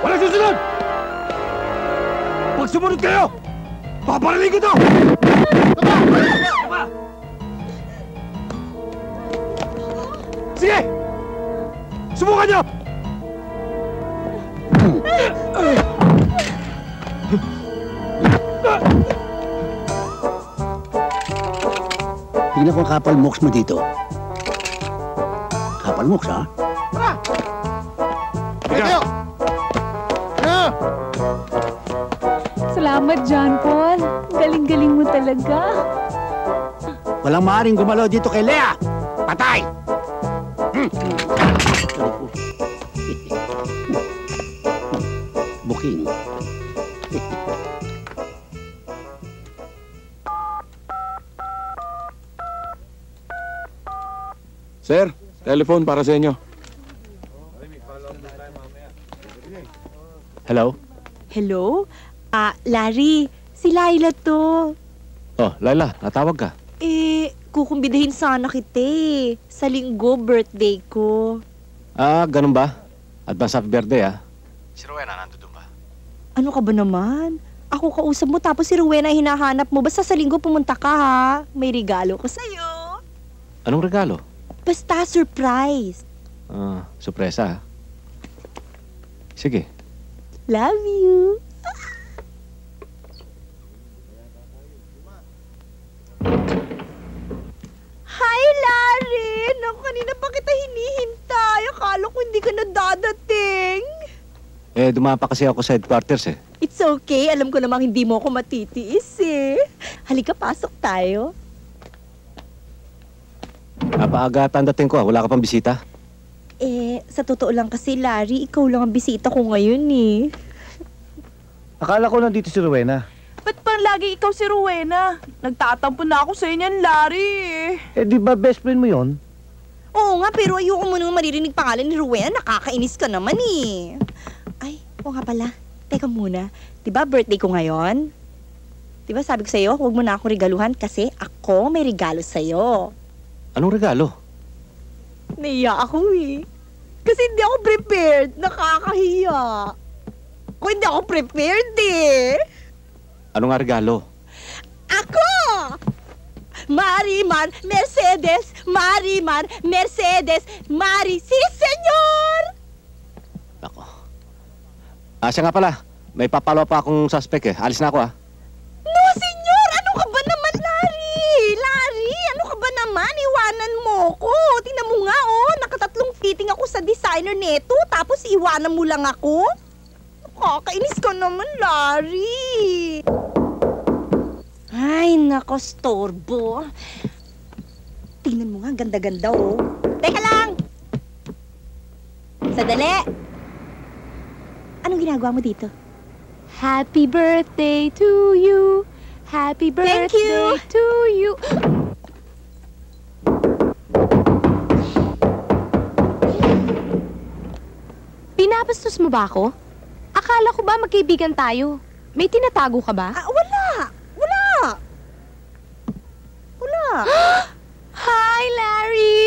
Walang susunod! Pag sumunod kayo, paparilin ko to! Sige! Subukan nyo!
Tingnan ko ang kapal mooks mo dito. Kapal mooks, ha?
Ikaw!
Salamat, John Paul. Galing-galing mo talaga.
Walang maaaring gumalaw dito kay Lea! Patay! Booking.
Sir, telephone para sa inyo.
Hello?
Hello? Larry, si Laila to.
Oh, Laila, natawag ka.
Kukumbidahin sana kita sa linggo, birthday ko.
Ganun ba? Advance happy birthday, Si Rowena, nandun ba?
Ano ka ba naman? Ako kausap mo tapos si Rowena hinahanap mo. Basta sa linggo pumunta ka ha. May regalo ko sa'yo.
Anong regalo?
Basta surprise.
Sorpresa, Sige.
Love you. Hi, Larry! Naku, kanina pa kita hinihintay. Akala ko hindi ka na dadating.
Dumapa kasi ako sa headquarters,
It's okay. Alam ko namang hindi mo ako matitiis, Halika, pasok tayo.
Napaaga dating ko, wala ka pang bisita?
Sa totoo lang kasi, Larry, ikaw lang ang bisita ko ngayon,
Akala ko nandito si Rowena.
Ba't pang lagi ikaw si Rowena? Nagtatampo na ako sa inyan, Larry.
Di ba best friend mo yon?
Oo nga, pero ayoko mo nang maririnig pangalan ni Rowena. Nakakainis ka naman, Ay, oo nga pala. Teka muna. Diba birthday ko ngayon? Diba sabi ko sa'yo, huwag mo na ako regaluhan kasi ako may regalo sa'yo.
Anong regalo?
Naiya ako, Kasi hindi ako prepared. Nakakahiya. Kung hindi ako prepared,
Ano nga regalo?
Ako! Marimar Mercedes! Marimar Mercedes! Si senyor!
Nako. Siya nga pala. May papalo pa akong suspect, Alis na ako,
No, senyor! Ano ka ba naman, Larry? Larry, ano ka ba naman? Iwanan mo ko. Tingnan mo nga, nakatatlong fitting ako sa designer neto, tapos iwanan mo lang ako? Nakakainis ka naman, Larry. Ay, nako, storbo. Tingnan mo nga, ganda-ganda, Teka lang! Sadali! Anong ginagawa mo dito?
Happy birthday to you. Happy birthday
Thank you.
to you. Pinapastos mo ba ako? Akala ko ba magkaibigan tayo? May tinatago ka ba?
Wala!
Hi, Larry!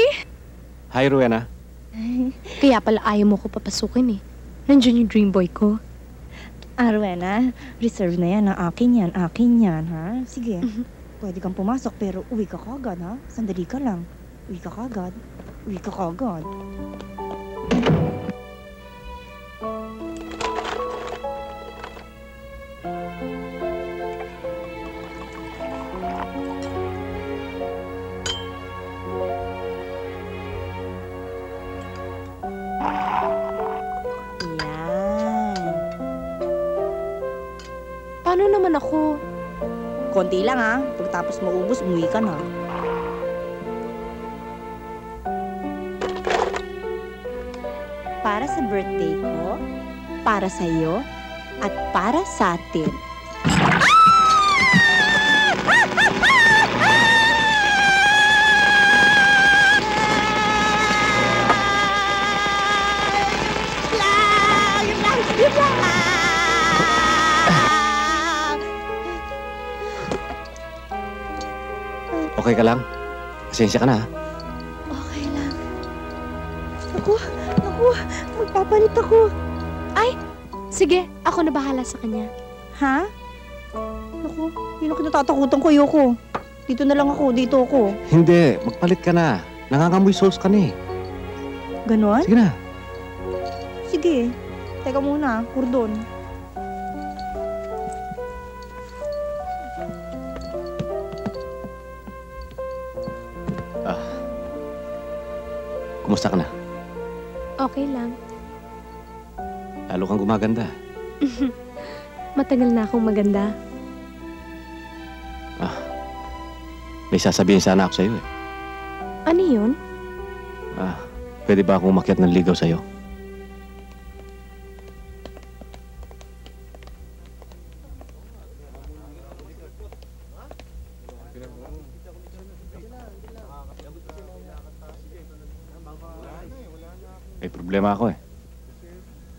Hi, Rowena.
Kaya pala ayaw mo ko papasukin, Nandiyan yung dream boy ko.
Rowena, reserve na yan. Akin yan, ha? Sige. Pwede kang pumasok pero uwi ka kagad, ha? Sandali ka lang. Uwi ka kagad.
Paano naman ako?
Konti lang, ha? Pagtapos maubos, umuwi ka na. Para sa birthday ko, para sa'yo, at para sa atin.
Okay ka lang? Pasensya ka na,
Okay lang. Naku, magpapalit ako.
Ay, sige, ako na bahala sa kanya.
Ha? Naku, yun ang kinatatakutan ko, Yoko. Dito ako.
Hindi, magpalit ka na. Nangangamoy sauce ka na,
Ganon?
Sige na.
Sige. Teka muna, kordon.
Kumusta ka na?
Okay lang.
Lalo kang gumaganda.
Matagal na akong maganda.
May sasabihin sana ako sa'yo,
Ano yun?
Pwede ba akong umakyat ng ligaw sa'yo? May problema ako,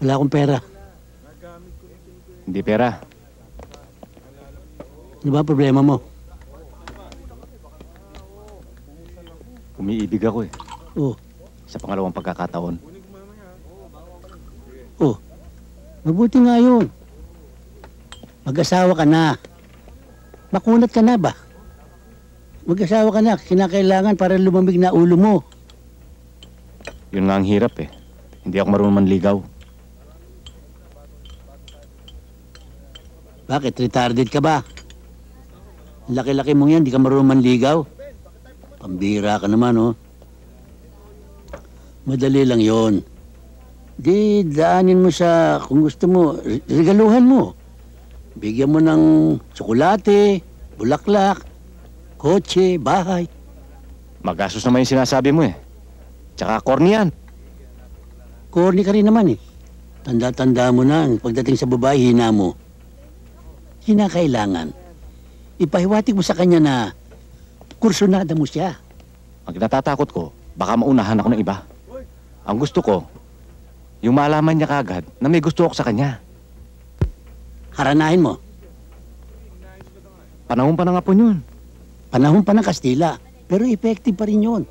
Wala akong pera.
Hindi pera.
Ano ba problema mo?
Umiibig ako eh.
Oh.
Sa pangalawang pagkakataon.
Oh, mabuti nga yun. Mag-asawa ka na. Makunat ka na ba? Mag-asawa ka na, kinakailangan para lumamig na ulo mo.
Yun nga ang hirap eh. Hindi ako marunong manligaw.
Bakit? Retarded ka ba? Laki-laki mong yan, di ka marunong manligaw. Pambira ka naman, oh. Madali lang yon. Di, daanin mo sa, kung gusto mo, regaluhan mo. Bigyan mo ng tsokolate, bulaklak, kotse, bahay.
Magastos naman yung sinasabi mo eh. Tsaka corny yan.
Corny ka rin naman eh. Tanda-tanda mo na, pagdating sa babae, hina mo. Kinakailangan. Ipahiwatig mo sa kanya na kursunada mo siya.
Ang natatakot ko, baka maunahan ako ng iba. Ang gusto ko, yung malaman niya kagad na may gusto ako sa kanya.
Haranahin mo.
Panahon pa na nga po yun.
Panahon pa ng Kastila, pero effective pa rin yun.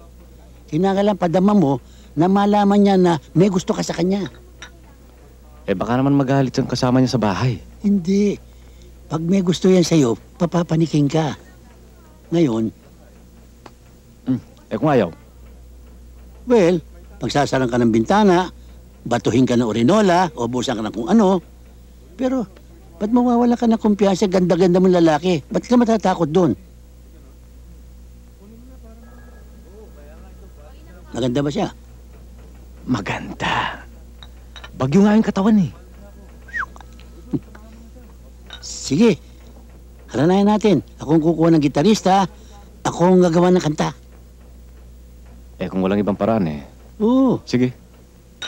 Kinakailangan padama mo na malaman niya na may gusto ka sa kanya.
Eh baka naman magalit ang kasama niya sa bahay.
Hindi. Pag may gusto yan sa'yo, papapaniking ka. Ngayon,
eh kung ayaw?
Well, pagsasarang ka ng bintana, batuhin ka ng urinola, o busan ka ng kung ano. Pero, ba't mawawala ka ng kumpiyansa, ganda-ganda mong lalaki? Ba't ka matatakot doon? Maganda ba siya?
Maganda. Bagyo nga yung katawan eh.
Sige, haranayan natin. Akong kukuha ng gitarista, akong gagawa ng kanta.
Eh kung walang ibang paraan eh.
Oo.
Sige.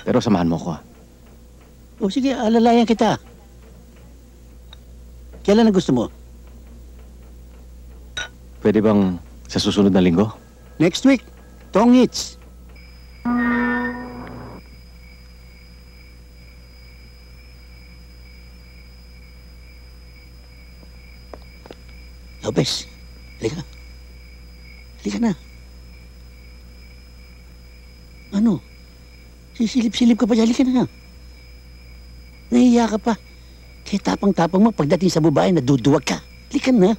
Pero samahan mo ko ah.
O sige, alalayan kita. Kailan ang gusto mo?
Pwede bang sa susunod na linggo?
Next week. Tongits. Lopez, halika. Halika na. Ano? Sisilip-silip ka pa dyan, halika na. Nahiya ka pa. Kaya tapang-tapang mo, pagdating sa babae, naduduwag ka. Halika na.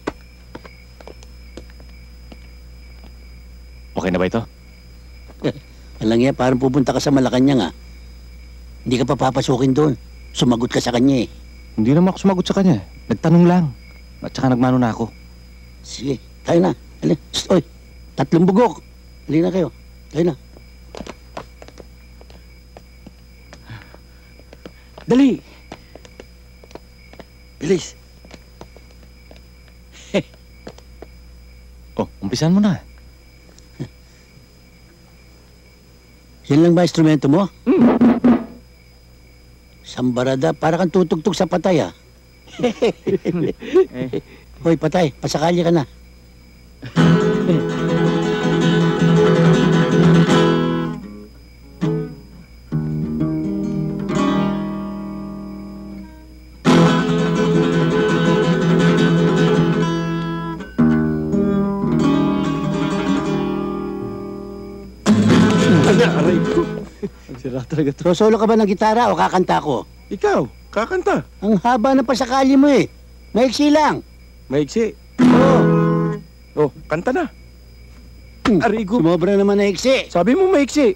Okay na ba ito?
Alang yan, parang pupunta ka sa Malacanang, ah. Hindi ka pa papasukin doon. Sumagot ka sa kanya, eh.
Hindi naman ako sumagot sa kanya. Nagtanong lang. At saka nagmano na ako.
Sige, tayo na. Halika. Oy, 3 bugok. Halika na kayo. Tayo na.
Dali!
Bilis.
Oh, umpisan mo na.
Yan lang ba instrumento mo? Sambarada, para kang tutugtog sa patay, ah. Hoy, patay, pasakali ka na.
Aray ko. Ang sira talaga to.
So, solo ka ba ng gitara o kakanta ko?
Ikaw, kakanta.
Ang haba ng pasakali mo, eh. Maiksi lang.
Maiksi.
Oo.
Oh, kanta na. Arigo.
Sumobra naman na iksi.
Sabi mo maiksi.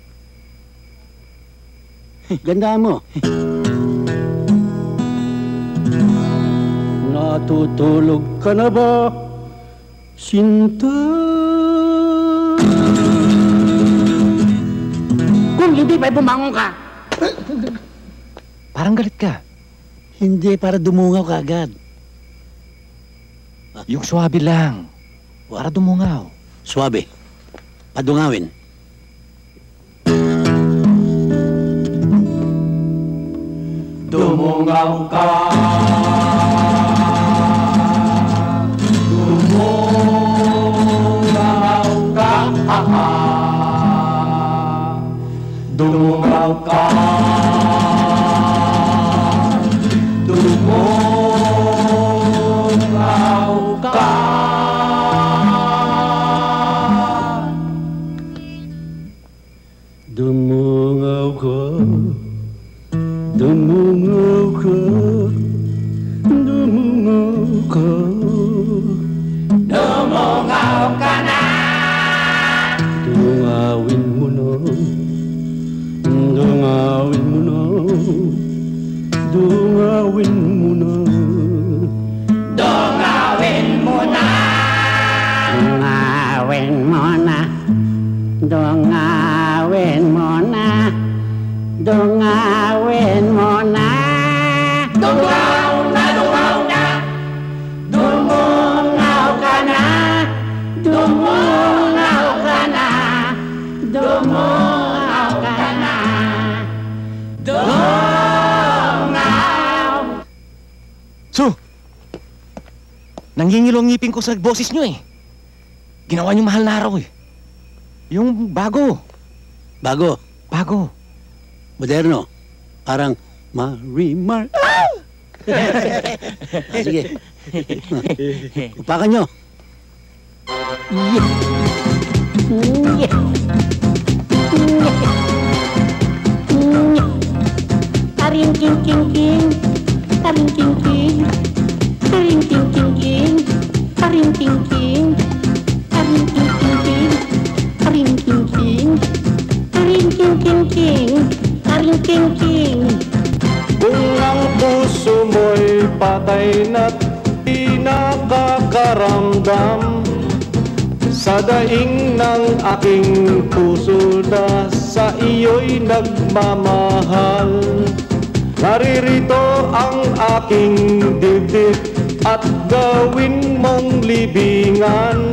Gandaan mo. Natutulog ka na ba, Sinta?
Kung hindi pa bumangon ka.
Parang galit ka.
Hindi, para dumungaw ka agad.
Yung swabe lang. Para dumungaw.
Swabe. Padungawin.
Dumungaw ka. Dumungaw ka. Dumungaw ka. Dumungaw
Dumungaw ka, dumungaw ka, dumungaw ka.
Dumungaw ka na!
Dungawin mo na, dungawin mo na, dungawin mo na.
Dungawin mo na!
Dungawin mo na, dungawin mo na, dungawin mo na.
Dungaw na, dungaw na! Dumungaw ka na! Dumungaw ka na! Dumungaw ka na! Dungaw!
So, nanggingilo ang ngipin ko sa boses nyo eh. Ginawa nyo mahal na araw eh. Yung bago.
Bago?
Bago.
Moderno. Parang Marimar. Sige. Upakan nyo.
Taring king king king, taring king king, taring king king king, taring king king, taring king king king, taring king king, taring king king king, taring king king.
Kung ang puso mo'y patay na't di nakakaramdam sa daing ng aking puso na sa iyo'y nagmamahal. Naririto ang aking dibdib at gawin mong libingan.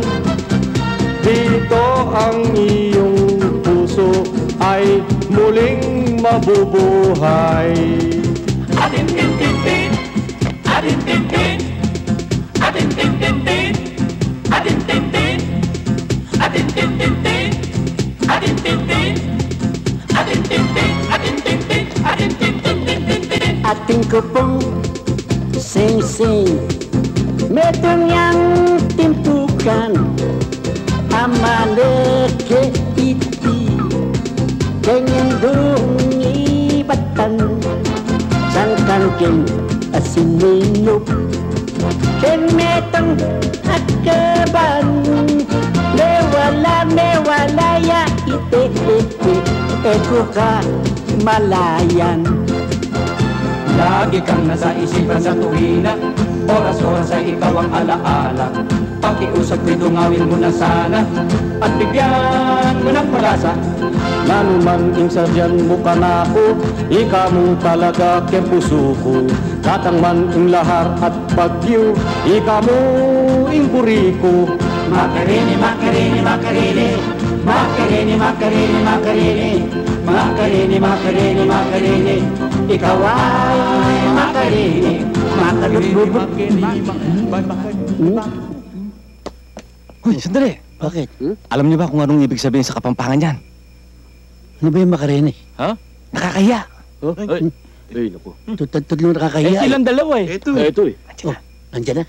Dito ang iyong puso ay muling mabubuhay.
Adin-din-din-din, adin-din-din, adin-din-din-din, adin-din-din, adin-din-din-din, adin-din-din, adin-din-din, adin-din-din, adin-din-din-din-din.
Ating kupong sing-sing, metong yang timpukan, amaleke iti, kenyan dungi batan, sangkan ken asinino, ken metong akaban, mewala ya ite eko ka malayan.
Lagi kang nasa isipan sa tuwina, oras-oras ay ikaw ang alaala. Pakiusap ko'y dungawin mo na sana, at bigyan mo ng pag-asa.
Nanuman ing sadyan mo ka na ako, ika mo talaga ke puso ko. Katang man ing lahar at bagyo, ika mo ing buriko.
Makarene, makarene, makarene, makarene, makarene, makarene, makarene, makarene, makarene, ikaw ay makarene, makalulubog.
Hoy, sandali.
Bakit?
Alam niyo ba kung anong ibig sabihin sa Kapampangan yan?
Ano ba yung makarene?
Ha? Nakakahiya.
Ay, naku. Tatlong nakakahiya.
Silang dalawa eh.
Ito eh. Oh, andyan na.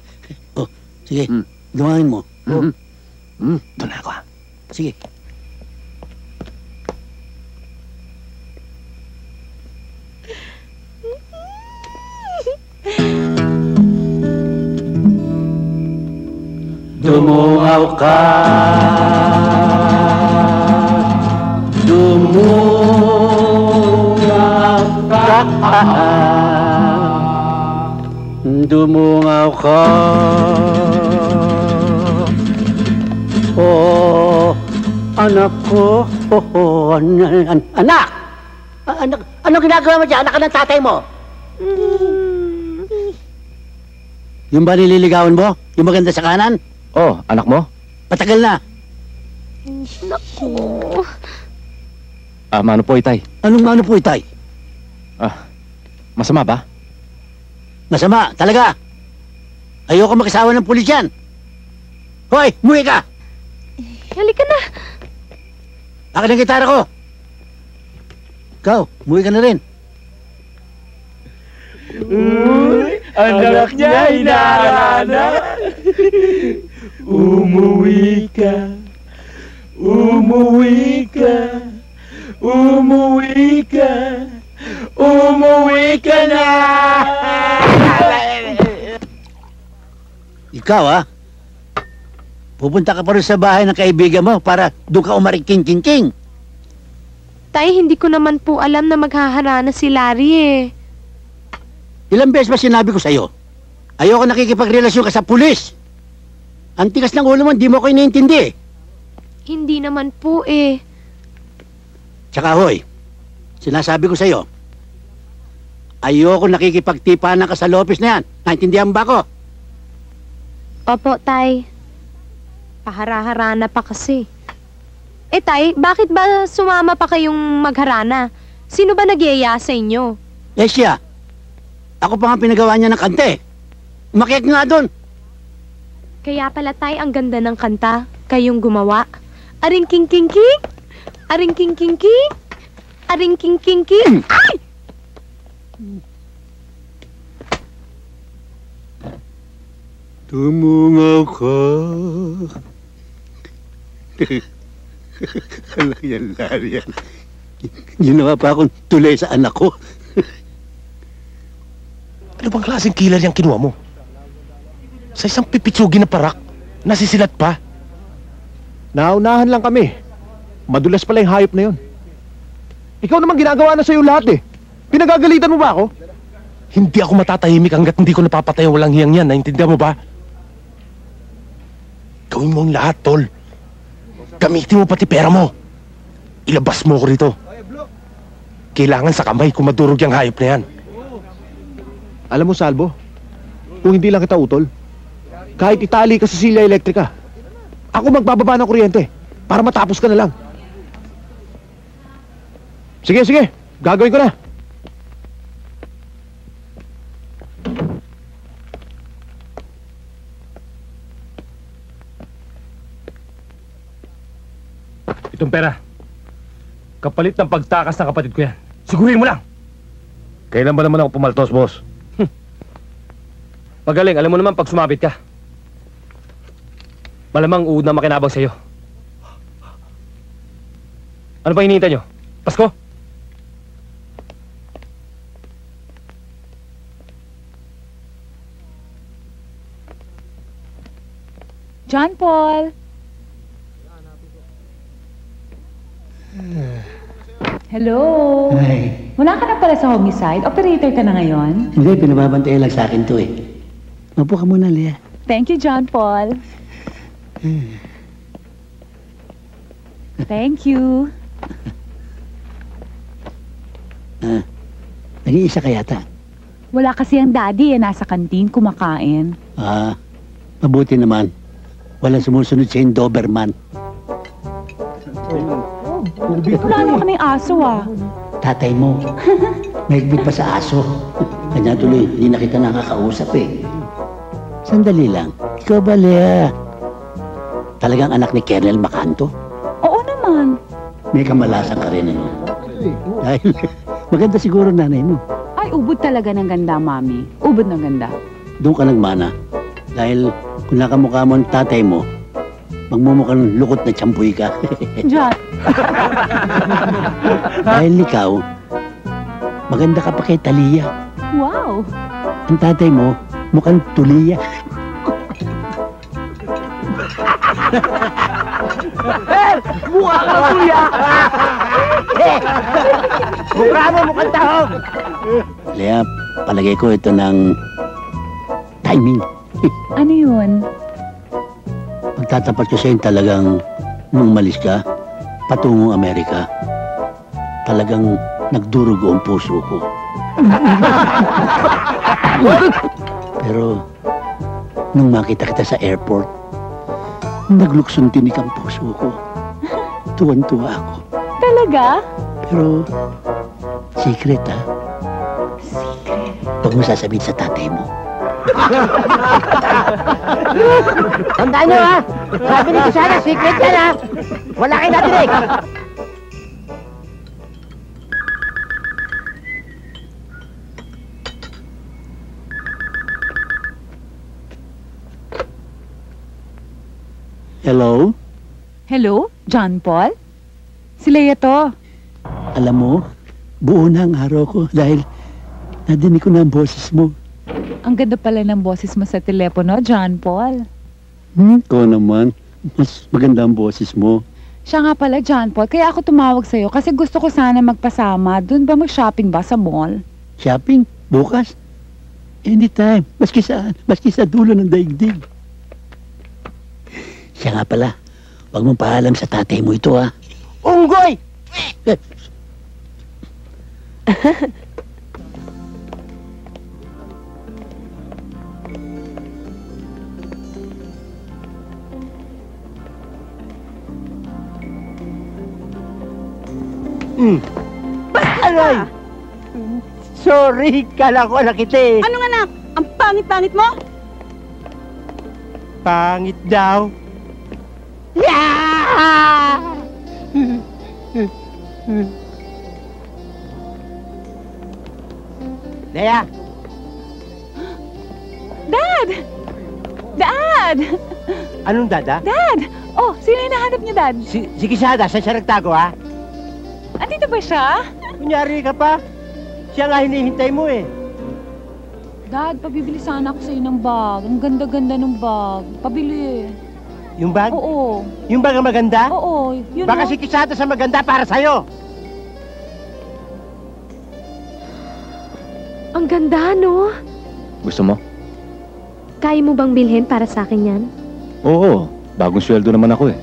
Oh, sige. Gawin mo.
Doon na ako ha.
Sige.
Dumungaw ka, dumungaw ka,
Dumungaw ka. Oh, anak ko. Oh, anak! Anak, anong ginagawa mo dyan? Anak ka ng tatay mo? Yung ba nililigawan mo? Yung maganda sa kanan?
Oh, anak mo?
Patagal na.
Naku.
Mano po, itay?
Anong mano po, itay?
Masama ba?
Masama, talaga. Ayoko mag-asawa ng pulis yan. Hoy, muwi ka!
Halika na.
Akin ang gitara ko. Ikaw, muwi ka na rin.
Uy, anak niya hinahanap. Umuwi ka, umuwi ka,
Umuwi ka! Umuwi ka na!
Ikaw, pupunta ka pa rin sa bahay ng kaibigan mo para doon ka umariking-king-king.
Tay, hindi ko naman po alam na maghaharana si Larry eh.
Ilang beses ba sinabi ko sa'yo? Ayoko nakikipagrelasyon ka sa pulis. Ang tigas ng ulo mo, hindi mo ko iniintindi.
Hindi naman po eh.
Tsaka hoy, sinasabi ko sa'yo, ayoko nakikipagtipanan ka sa Lopez na yan. Naintindihan ba ko?
Opo, Tay. Pahara-harana pa kasi. Eh, Tay, bakit ba sumama pa kayong magharana? Sino ba nagyaya sa inyo?
Eh siya, ako pa nga pinagawa niya ng kante. Umakyat nga doon.
Kaya pala, Tay, ang ganda ng kanta. Kayong gumawa. Aring king-king-king! Aring king-king-king! Aring king-king-king! Ay!
Tumungaw ka. Alam yan, Larry yan. Ginawa pa akong tulay sa anak ko.
Ano bang klaseng killer yung kinuha mo? Sa isang pipitsugin na parak, nasisilat pa.
Naunahan lang kami. Madulas pala yung hayop na yun. Ikaw naman ginagawa na sa'yo lahat eh. Pinagagalitan mo ba ako?
Hindi ako matatahimik hanggat hindi ko napapatay ang walang hiyang yan. Naintindihan mo ba? Gawin mo ang lahat, tol. Gamitin mo pati pera mo. Ilabas mo ko rito. Kailangan sa kamay kung madurog yung hayop na yan.
Alam mo, Salvo, kung hindi lang kita utol, kahit itali ka sa silya elektrika, ako magbababa ng kuryente para matapos ka na lang. Sige, sige. Gagawin ko na.
Itong pera. Kapalit ng pagtakas ng kapatid ko yan. Sigurin mo lang.
Kailan ba naman ako pumaltos, boss?
Magaling, alam mo naman pag sumabit ka. Malamang uod na makinabang sa'yo. Ano pa hinihintay nyo? Pasko?
John Paul! Hello?
Ay,
Wala ka na pala sa homicide? Operator ka na ngayon?
hindi, pinababantay lang sa akin to eh. Mapo ka muna, Lea.
Thank you, John Paul. Thank you.
Nag-iisa ka yata.
Wala kasi ang daddy nasa kantin kumakain.
Mabuti naman. Walang sumusunod sa Doberman.
Wala naman kaming aso
Tatay mo. Mahigpit pa sa aso. Kanya tuloy, hindi na kita nakakausap eh. Sandali lang. Ikaw ba, Lea? Talagang anak ni Colonel Macanto?
Oo naman.
May kamalasan ka rin, ano? Dahil maganda siguro nanay mo.
Ay, ubod talaga ng ganda, Mami. Ubod ng ganda.
Doon ka nagmana. Dahil kung nakamukha mo ang tatay mo, magmumukha ng lukot na tsampuy ka.
John.
Dahil ikaw, maganda ka pa kay Talia.
Wow.
Ang tatay mo, mukhang tuliya.
Mukha ka ng tuya! Mukha mo mukhang tahong!
Lea, palagay ko ito ng timing.
Ano yun?
Magtatapat ko sa'yo talagang nung umalis ka, patungong Amerika, talagang nagdurugo ang puso ko. Pero, nung makita kita sa airport, nagluksong tinik ang puso ko. Tuwan-tuwa ako.
Talaga?
Pero, secret ha? Secret? Huwag mo sasabihin sa tatay mo.
Tandaan nyo sabi ni Susana, secret yan wala kayo natinig.
Hello?
Hello? John Paul? Si Leia to.
Alam mo, buo na ang araw ko dahil nadinig ko na ang boses mo.
Ang ganda pala ng boses mo sa telepono, John Paul.
Ko naman, mas maganda ang boses mo.
Siya nga pala, John Paul, kaya ako tumawag sa'yo kasi gusto ko sana magpasama. Doon ba mag-shopping ba sa mall?
Shopping? Bukas? Anytime. Maski saan. Maski sa dulo ng daigdig. Siya nga pala, huwag mong paalam sa tatay mo ito, ha?
Unggoy! Aray! Sorry, kala ko anak kita eh.
Anong anak? Ang pangit-pangit mo?
Pangit daw. Yeah! Lea!
Dad! Dad!
Anong dada?
Dad! Oh, sino yung nahanap niyo, Dad?
Si Kisada, saan siya nagtago ha?
Andito ba siya?
Kunyari ka pa. Siya nga hinihintay mo eh.
Dad, pabibili sana ako sa'yo ng bag. Ang ganda-ganda ng bag. Pabili.
Yung bag?
Oo.
Yung bag ang maganda?
Oo. Yun
Baka
o.
si Kisada sa maganda para sa'yo.
Ang ganda, no?
Gusto mo?
Kaya mo bang bilhin para sa akin yan?
Oo, bagong sweldo naman ako eh.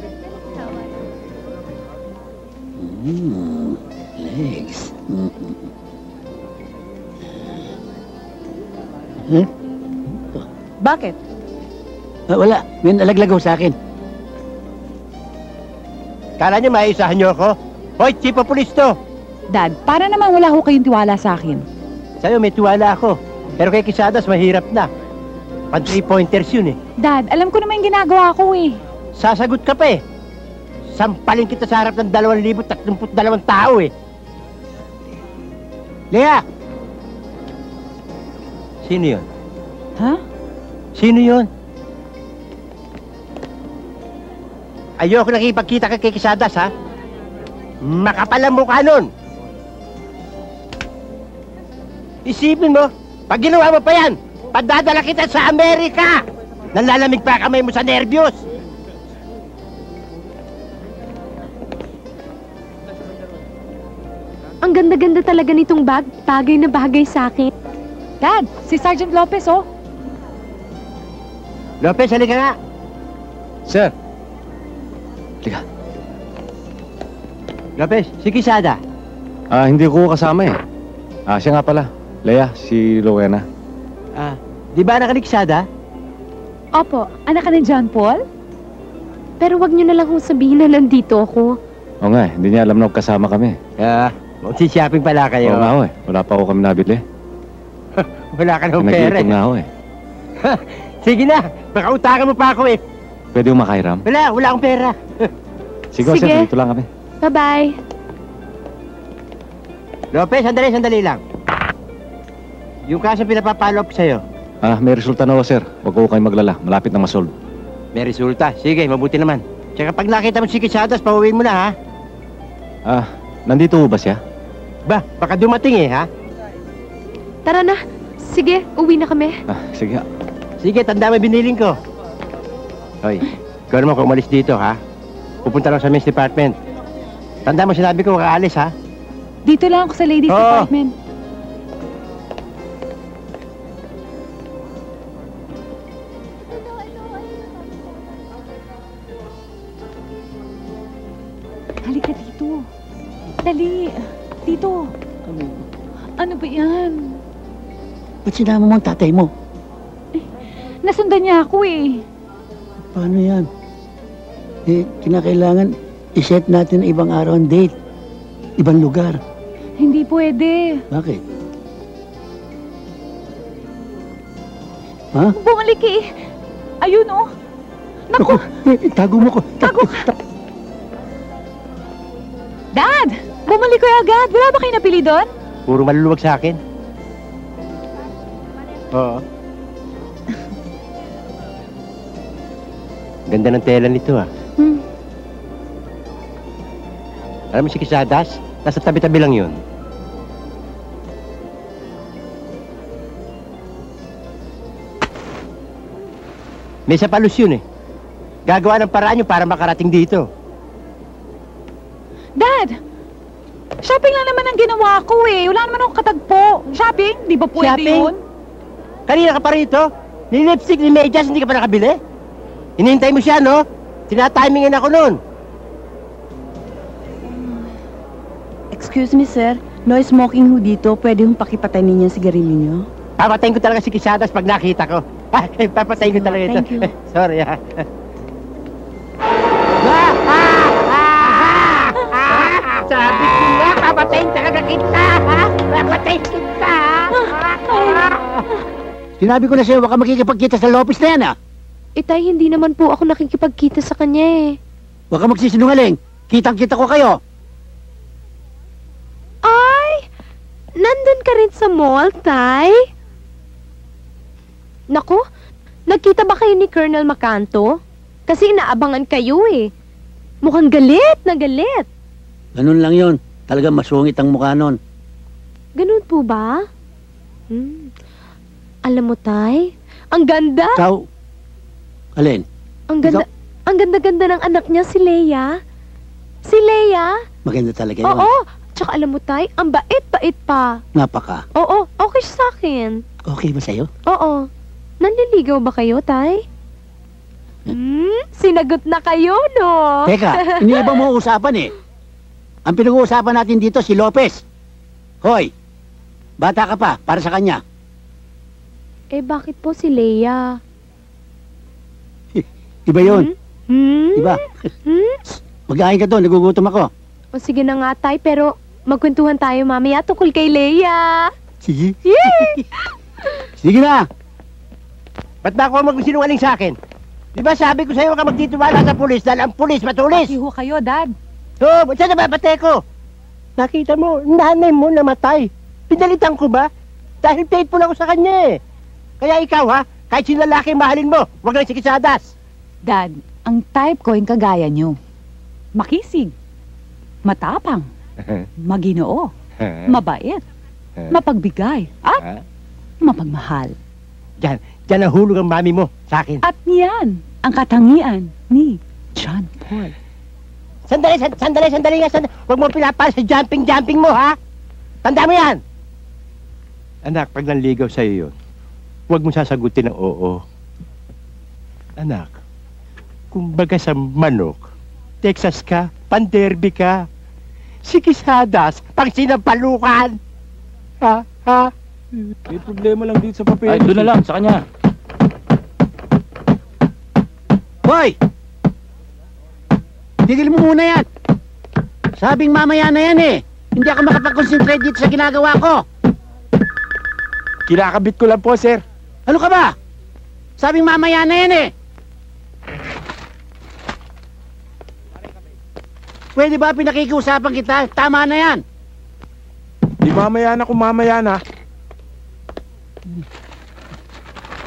Legs.
Bakit?
Wala. May nalaglagaw sa akin.
Kala niyo maisahan niyo ako? Hoy, chief of police to.
Dad, para naman wala ho kayong tiwala sa akin.
Sa'yo may tiwala ako. Pero kay Kisadas mahirap na. Pan 3-pointers yun eh.
Dad, alam ko naman yung ginagawa ko eh.
Sasagot ka pa eh. Sampalin kita sa harap ng 2,032 tao eh. Lea! Sino yun?
Ha?
Sino yun? Ayoko nakipagkita kay Kisadas ha. Makapal ang mukha nun. Isipin mo, pag ginawa mo pa yan, padadala kita sa Amerika! Nalalamig pa kamay mo sa nervyos!
Ang ganda-ganda talaga nitong bag. Bagay na bagay sa akin.
Dad, si Sergeant Lopez, oh.
Lopez, halika nga.
Sir. Halika.
Lopez, si Kisada.
Hindi ko kasama eh. Siya nga pala. Lea, si Rowena.
Di ba anak ni Kisada?
Opo, anak ka ni John Paul?
Pero wag niyo na lang kung sabihin na nandito ako.
Oo nga, hindi niya alam na kasama kami.
Magsishopping pala kayo.
Oo nga ho eh. Wala pa ako kami nabili.
Wala ka ng pera
Nag-iipon nga ako eh.
Sige na, baka utakan mo pa ako eh.
Pwede yung makairam?
Wala akong pera.
Sige. Sir, dito lang kami.
Bye-bye.
Lopez, sandali lang. Yung kaso pinapapalo up sa'yo.
May resulta na ho, sir. Huwag ko kayong maglala. Malapit na masolve.
May resulta? Sige, mabuti naman. Tsaka pag nakita mo si Kisadas, pauwiin mo na ha.
Nandito ho ba siya?
Baka dumating eh ha.
Tara na. Sige, uwi na kami.
Sige.
Sige, tanda mo biniling ko. Hoy, ikaw naman kung umalis dito ha. Pupunta lang sa men's department. Tanda mo sinabi ko kakaalis ha.
Dito lang ako sa ladies department. Halika dito. Dali. Dito. Ano ba yan?
Ba't sinama mo ang tatay mo?
Nasundan niya ako eh.
Paano yan? Kinakailangan iset natin na ibang araw ang date. Ibang lugar.
Hindi pwede.
Bakit? Ha?
Bumalik eh. Ayun oh. Naku!
Tago mo ko.
Tago ka. Dad! Bumalik ko agad. Wala ba kayo napili doon?
Puro maluluwag sa akin. Oo. Ganda ng tela nito ah. Alam mo si Kisadas? Nasa tabi-tabi lang yun. May sapalos yun eh. Gagawa ng paraan yun para makarating dito.
Dad! Shopping lang naman ang ginawa ko eh. Wala naman akong katagpo. Shopping? Di ba pwede
Shopping?
yun?
Kanina ka pa rito? Ni lipstick, ni medyas, hindi ka pa nakabili? Hinihintay mo siya, no? Tinatimingan ako noon.
Excuse me, sir. No smoking ho dito. Pwede hong pakipatay ninyo ang sigarilyo nyo?
Papatayin ko talaga si Quisadas pag nakita ko. Papatayin ko talaga ito.
Thank you.
Sorry, ha. Sabi ko nga, papatayin talaga kita, ha? Papatayin kita,
Sinabi ko na sa'yo, baka makikipagkita sa Lopez na yan, ah.
Tay, hindi naman po ako nakikipagkita sa kanya eh.
Huwag ka magsisinungaling. Kitang-kita ko kayo.
Ay! Nandun ka rin sa mall, Tay? Naku, nagkita ba kayo ni Colonel Macanto? Kasi inaabangan kayo eh. Mukhang galit na galit.
Ganun lang yun. Talagang masungit ang mukha nun.
Ganun po ba? Alam mo, Tay, ang ganda.
Ikaw, alin?
Ang ganda, ang ganda-ganda ng anak niya, si Leia. Si Leia?
Maganda talaga yun.
Oo, tsaka alam mo, Tay, ang bait-bait pa.
Napaka.
Oo, okay siya sa akin.
Okay ba sa'yo?
Oo. Nanliligaw ba kayo, Tay? Sinagot na kayo, no?
Teka, iniiba mo usapan eh. Ang pinag-uusapan natin dito si Lopez. Hoy, bata ka pa, para sa kanya.
Eh, bakit po si Leia?
Iba yun. Iba. Mag-ain ka doon, nagugutom ako.
O sige na nga, Tay, pero magkwentuhan tayo mamaya tungkol kay Leia.
Sige.
Yay!
Sige na.
Ba't ba ako magsinungaling sa akin? Di ba sabi ko sa'yo ka magtitiwala sa pulis dahil ang pulis matulis?
Iho kayo, Dad.
Oo, saan na ba pate ko? Nakita mo, nanay mo namatay. Pinalitan ko ba? Dahil faithful ako sa kanya eh. Kaya ikaw ha, kahit sino lalaki mahalin mo, huwag lang si Quisadas.
Dad, ang type ko yung kagaya nyo. Makisig, matapang, maginoo, mabait, mapagbigay, at mapagmahal.
Diyan nahulog ang mami mo sa akin.
At yan, ang katangian ni John Paul.
Sandali nga. Huwag mo pinapala sa jumping mo, ha? Tanda mo yan! Anak, pag nanligaw sa'yo yun, huwag mo sasagutin ng oo. Anak, kumbaga sa manok, Texas ka, panderby ka. Si Quisadas, pang sinampalukan. Ha?
May problema lang dito sa papel.
Ay, doon na lang, sa kanya.
Hoy! Tigil mo muna yan. Sabing mamaya na yan eh. Hindi ako makapag-concentrate dito sa ginagawa ko.
Kinakabit ko lang po, sir.
Ano ka ba? Sabing mamaya na yan eh. Pwede ba pinakikiusapan kita? Tama na yan.
Di mamaya na kung mamaya na.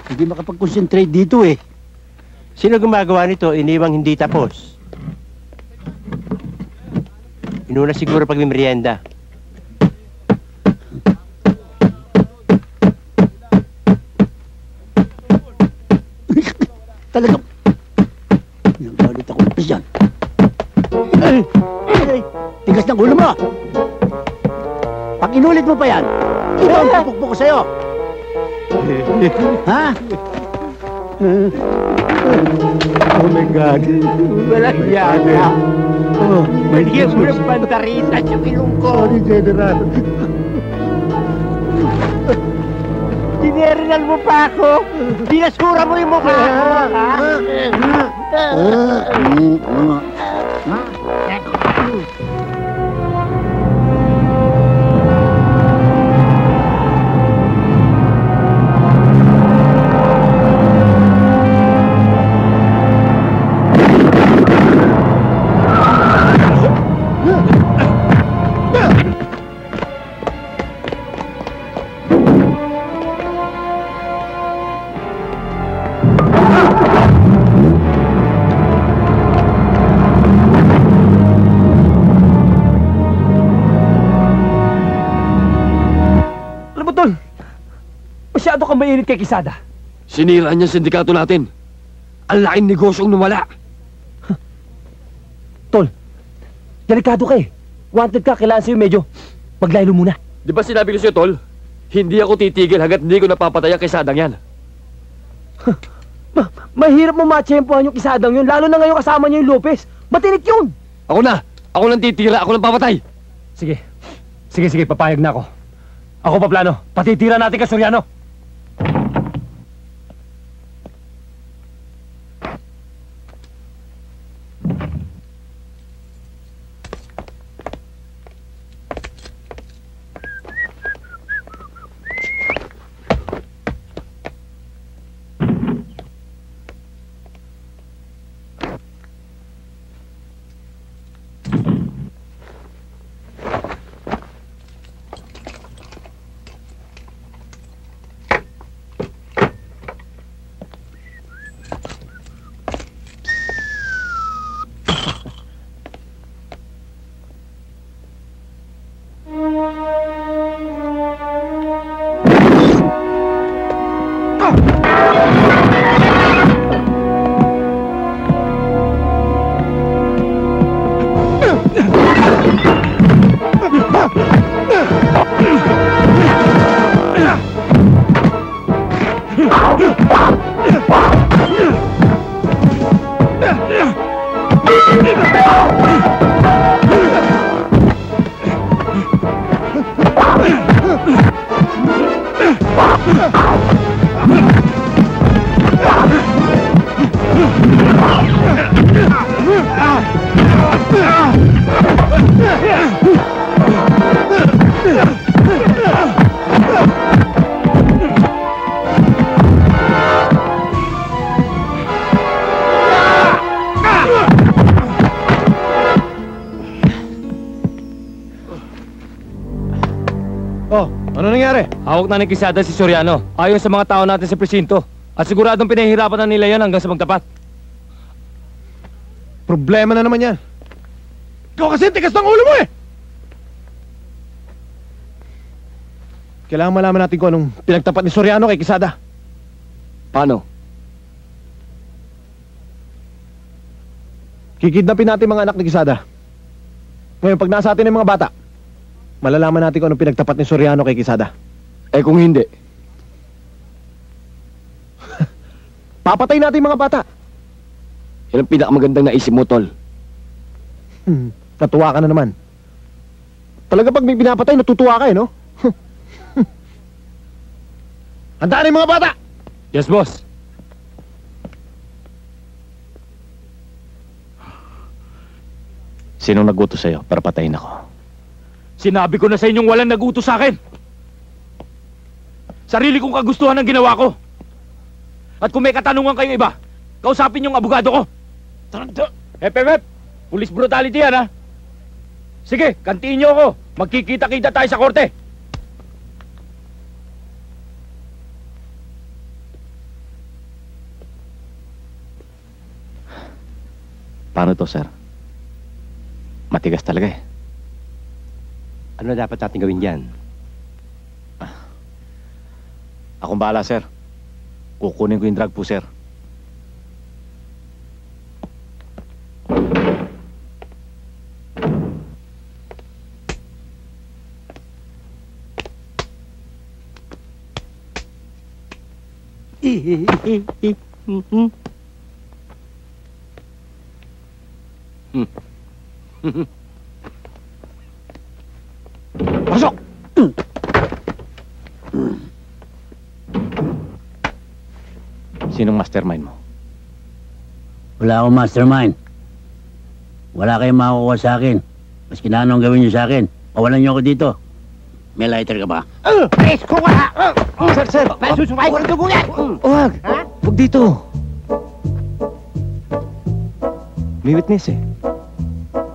Hindi makapag-concentrate dito eh.
Sino gumagawa nito, iniwang hindi tapos? Inuna siguro pag may merienda.
Talagang... Yung galit ako lapis yan. Tigas ng ulo mo! Pag inulit mo pa yan, ito ang pupukpok ko sa'yo! Ha?
Oh my God. Walang yaga.
Oh,
Bigyan mo ng pandarita yung ilong ko.
Sorry, General.
Dinerinal mo pa ako. Dinasura mo yung mukha ko, ha?
Masyado kang mainit kay Quesada.
Sinira niya ang sindikato natin. Ang laking negosyong nawala.
Tol, delikado ka eh. Wanted ka, kailangan sa'yo medyo maglaylo muna.
Di ba sinabi ko sa'yo, Tol? Hindi ako titigil hanggat hindi ko napapatay ang Quesadang yan.
Mahirap mo matsyempohan yung Quesadang yun, lalo na ngayon kasama niyo yung Lopez. Matinik yun!
Ako na! Ako lang titira, ako lang papatay!
Sige, papayag na ako. Ako pa plano, patitira natin kay Soriano.
Ano nangyari?
Hawak na ni Quesada si Soriano. Ayon sa mga tao natin sa presinto. At siguradong pinahihirapan na nila yan hanggang sa magtapat.
Problema na naman yan. Ikaw kasi tigas ng ulo mo eh! Kailangan malaman natin kung anong pinagtapat ni Soriano kay Quesada.
Paano?
Kikidnapin natin mga anak ni Quesada. Ngayon, pag nasa atin yung mga bata, malalaman natin kung anong pinagtapat ni Soriano kay Quesada.
Eh kung hindi?
Papatay natin yung mga bata.
Yan ang pinakamagandang naisip mo, Tol.
Natuwa ka na naman. Talaga pag may pinapatay, natutuwa ka eh, no? Handaan yung mga bata!
Yes, boss.
Sinong nagutos sa'yo para patayin ako?
Sinabi ko na sa inyong walang nagutos sa akin. Sarili kong kagustuhan ang ginawa ko. At kung may katanungan kayong iba, kausapin yung abogado ko. Hep, police brutality yan, ha? Sige, kantiin niyo ako. Magkikita-kita tayo sa korte.
Paano to, sir? Matigas talaga eh.
Ano dapat natin gawin dyan?
Akong bahala, sir. Kukunin ko yung drug po, sir.
Pasok!
Sinong mastermind mo?
Wala akong mastermind. Wala kayong makukuha sa akin. Maski na anong gawin niyo sa akin. Pawalan niyo ako dito. May lighter ka ba?
Presko ka!
Sir!
Susubay ko ng dugo yan!
Huwag! Huwag dito! May witness eh.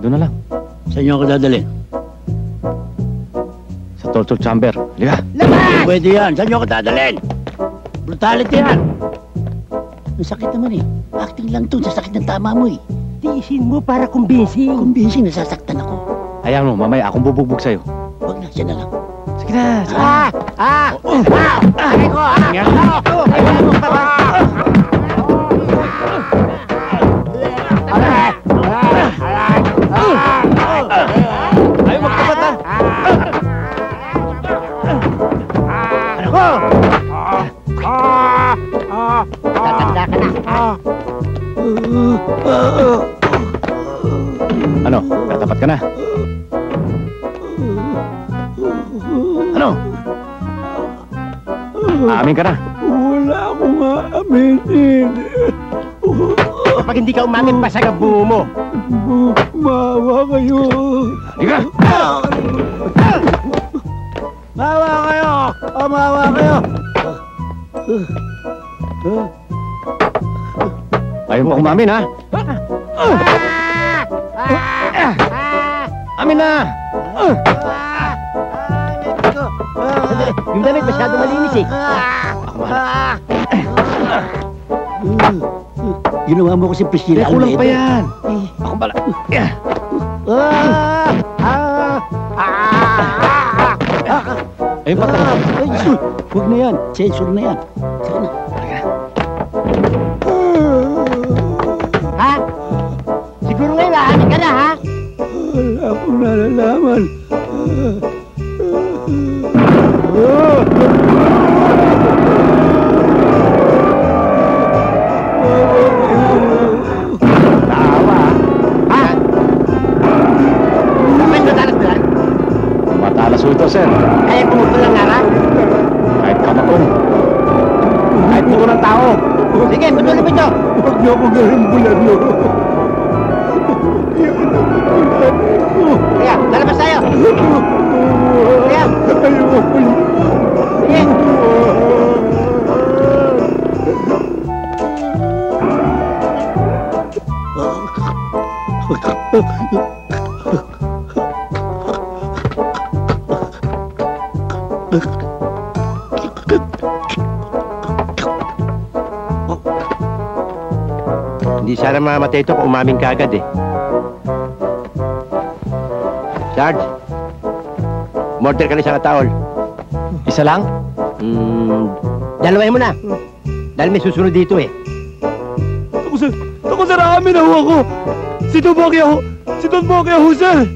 Doon na lang.
Saan niyo ako dadalhin?
Sa torture chamber. Liga!
Labas! Pwede yan. Saan niyo ako dadalhin? Brutality yan. Ang sakit naman eh. Acting lang to. Sa sakit ng tama mo eh.
Tiisin mo para kumbensing.
Kumbensing, nasasaktan ako.
Hayaan mo, mamaya akong bubugbog sa'yo.
Huwag na, siya na lang.
Sige na!
Ah!
Ayaw magtapat ha.
Tatanda ka na.
Ano? Tapat ka na? Ano? Aamin ka na?
Wala akong aaminin.
Kapag hindi ka umamin, basag ang bungo mo.
Maawa kayo.
Higa!
Maawa kayo! Maawa kayo!
Ayaw mo kumamin, ha? Amin na!
Yung damit masyado malinis eh.
Ginawa mo kasi Priscilla.
Kulang pa yan.
Ako pala.
Ayun pa talaga. Huwag na yan. Sensor na yan. Saka na.
Ha? Siguro ngayon aanin ka na, ha?
Wala akong nalalaman.
Tawa, ha? Kapag matalas na lang?
Matalas ho ito, sir.
Kaya pumutol ng ngara?
Kahit kamakong. Kahit puto ng tao.
Sige, putulin mo ito.
Huwag niyo akong gawin bulan mo.
Kaya, lalabas tayo. Kaya.
Ayoko ulit.
Sige. Hindi sana mamatay ito kung umamin ka agad eh. Sarge, murder ka na isang ataol.
Isa lang?
Dalawahin mo na. Dahil may susunod dito eh.
Ako, sir, aamin na ho ako. Si Don Bokya ho, sir.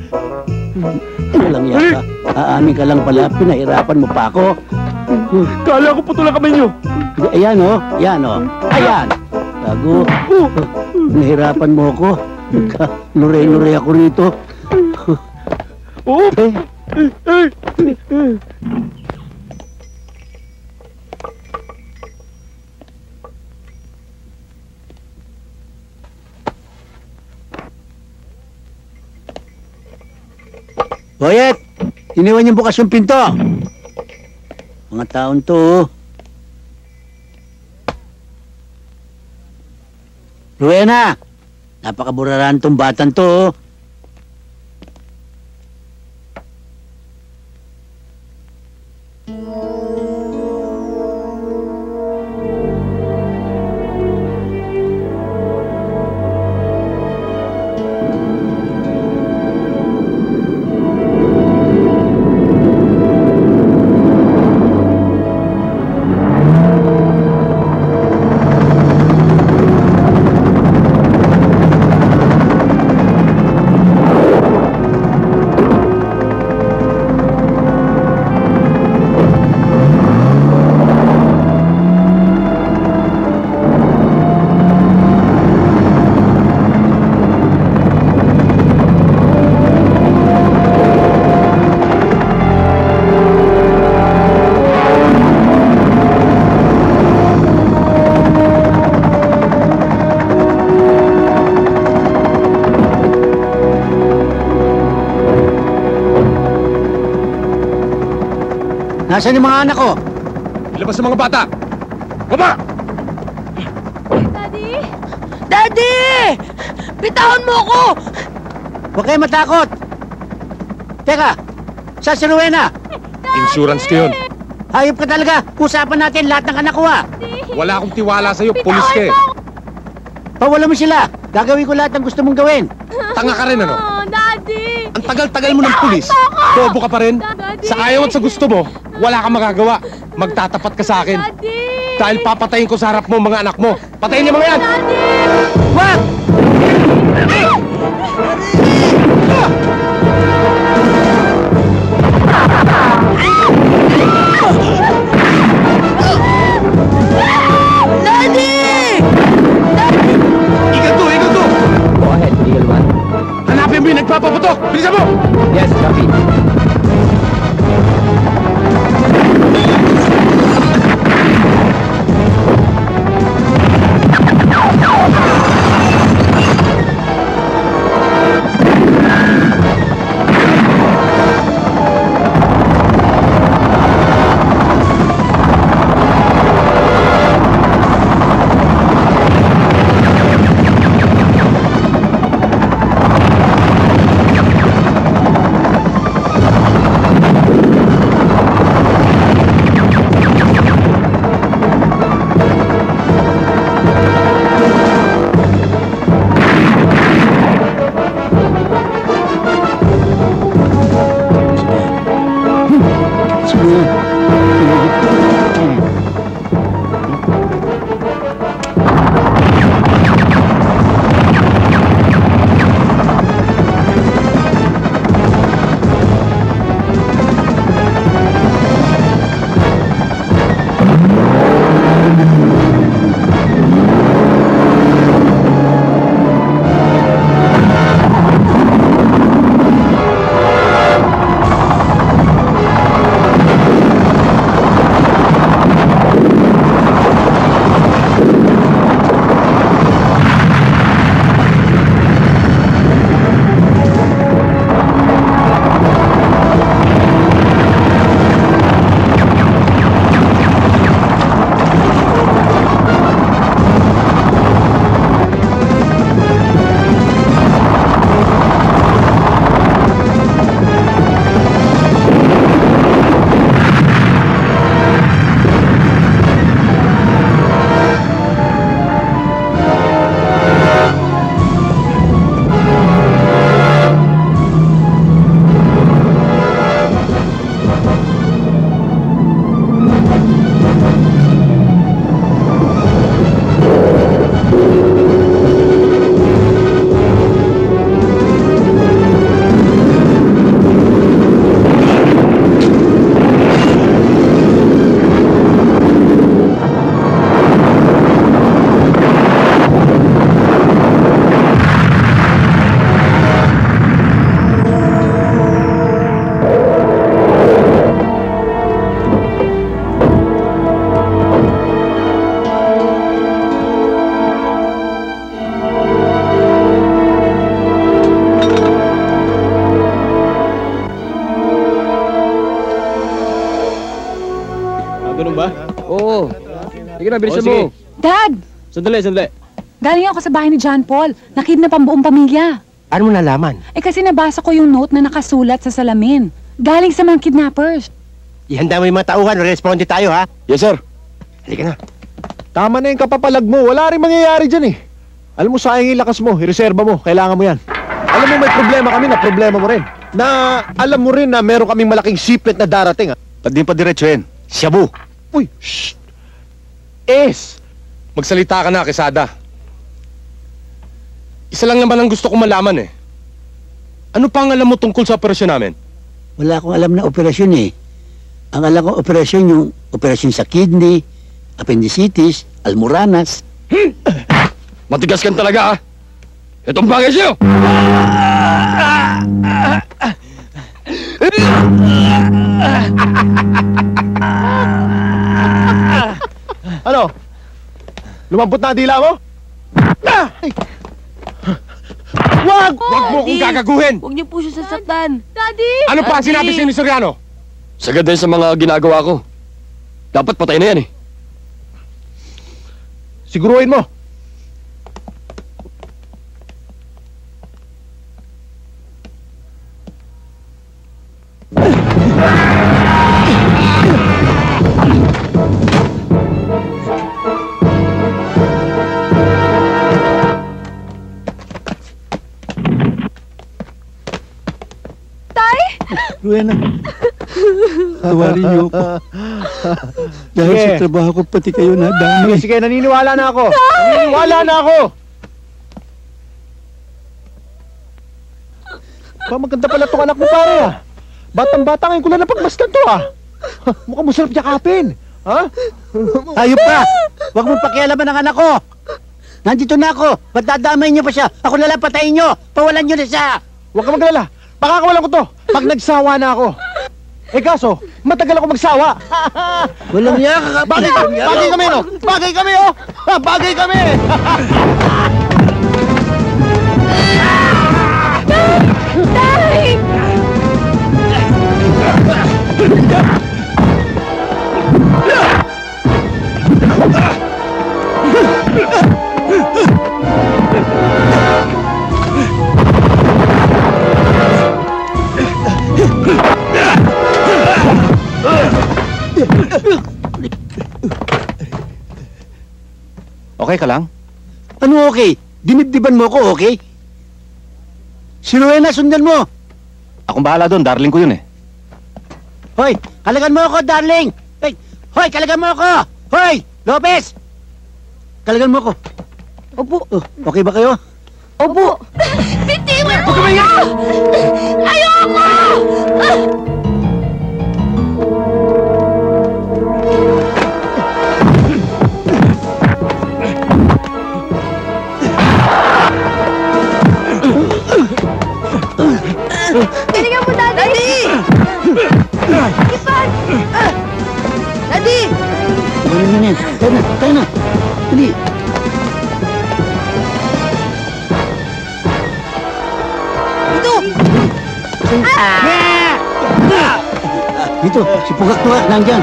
Ano lang yan? Aamin ka lang pala. Pinahirapan mo pa ako.
Kala ko putol ang kamay niyo.
Ayan o. Yan o. Ayan. Tago. Nahirapan mo ako. Luray-luray ako rito.
Oh!
Boyet! Iniwan niyo bukas yung pinto. Mga taon to. Rowena! Napakaburaran tong batang to. Nasaan yung mga anak ko?
Ilabas sa mga bata! Baba!
Daddy! Daddy! Bitawan mo ako!
Huwag kayo matakot! Teka! Sa si Rowena?
Insurance ko yun.
Hayop ka talaga! Usapan natin lahat ng anak ko ha!
Wala akong tiwala sa'yo, pulis ka eh.
Pawala mo sila! Gagawin ko lahat ng gusto mong gawin!
Tanga ka rin, ano?
Daddy!
Ang tagal-tagal mo ng pulis, bobo ka pa rin? Sa ayaw at sa gusto mo, wala kang magagawa. Magtatapat ka sa akin.
Daddy!
Dahil papatayin ko sa harap mo mga anak mo. Patayin niyo mga yan!
Daddy!
Wag!
Daddy!
Eagle 2! Eagle 2!
Go ahead, Eagle 1.
Hanapin mo yung nagpapaputok! Bilisan mo!
Yes, copy.
Ganun ba? Oo. Sige na, bilisan mo.
Dad!
Sandali.
Galing ako sa bahay ni John Paul. Nakidnap ang buong pamilya.
Ano mo nalaman?
Kasi nabasa ko yung note na nakasulat sa salamin. Galing sa mga kidnappers.
Ihanda mo yung mga tauhan. Responde tayo, ha?
Yes, sir.
Halika na.
Tama na yung kapapalag mo. Wala rin mangyayari dyan eh. Alam mo, sayang yung lakas mo. Ireserba mo. Kailangan mo yan. Alam mo, may problema kami na problema mo rin. Na alam mo rin na meron kaming malaking shipment na darating, ha?
Ba't di pa diretsuhin? Shabu!
Uy, shh!
Magsalita ka na, Quesada. Isa lang naman ang gusto kong malaman eh. Ano pa ang alam mo tungkol sa operasyon namin?
Wala akong alam na operasyon eh. Ang alam kong operasyon yung operasyon sa kidney, appendicitis, almoranas.
Matigas kan talaga, ha? Itong bagay sa'yo!
Ano? Lumambot na ang dila mo?
Wag! Wag mo kong gagaguhin!
Huwag niyo po siya sasaktan. Daddy!
Ano pa ang sinabi si Soriano?
Sagad din sa mga ginagawa ko. Dapat patay na yan eh.
Siguruhin mo.
Tay!
Rowena, Tawarin niyo ako. Dahil
Sige.
sa trabaho ko, pati kayo nadami.
Sige, naniniwala na ako. Naniniwala na ako. Maganda pala itong anak mo, pare, ah. Batang-bata ngayon ko lang napagmasdan to, ah. Mukhang masarap yakapin. Ha?
Ayop ka! Huwag mong pakialaman ang anak ko! Nandito na ako! Ba't dadamay niyo pa siya? Ako na lang patayin niyo! Pawalan niyo na siya!
Huwag ka maglala. Pakakawalan ko to. Pag nagsawa na ako. Eh kaso, matagal ako magsawa.
Walang niya, kakapin!
Bagay kami, no? Bagay kami, oh! Bagay kami!
Tay!
Okay ka lang?
Ano okay? Dinibdiban mo ako, okay? Sino yan na sundan mo?
Akong bahala doon, darling ko yun eh.
Hoy, kalagan mo ako, darling! Hoy, kalagan mo ako! Hoy, Lopez! Kalagan mo ako. Opo. Okay ba kayo?
Opo. Bitiwan mo ako! Ayoko! Galingan mo, Daddy! Ipan! Daddy!
Ano yan? Tayo na, tayo na! Dali!
Dito!
Dito, si Pugak-Tugak nandyan.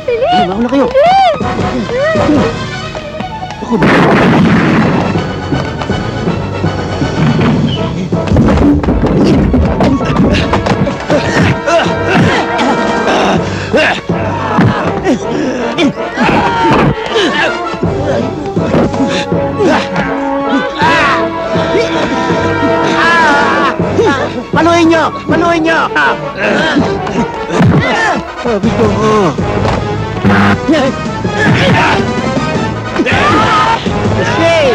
Dali!
Bago na kayo. Ako ba? Paluin nyo! Paluin nyo! Gusto ko. Stay!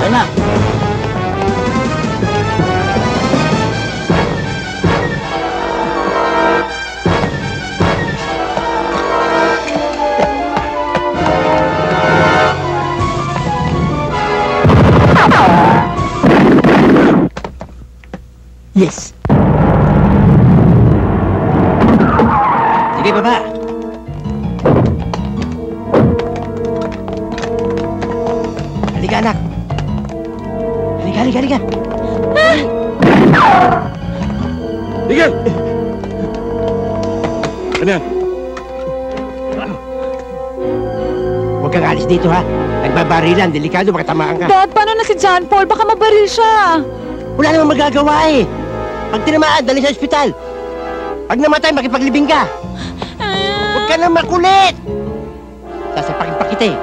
Anak. Yes. Sige, baba. Halika, anak. Halika, halika, halika.
Tigil! Ano yan?
Huwag kang alis dito, ha? Nagbabarilan, delikado, baka tamaan ka.
Dad, paano na si John Paul? Baka mabaril siya.
Wala namang magagawa eh. Pag tinamaan, dali sa ospital. Pag namatay, makipaglibing ka. Huwag ka na makulit. Sasapakin pa kita eh.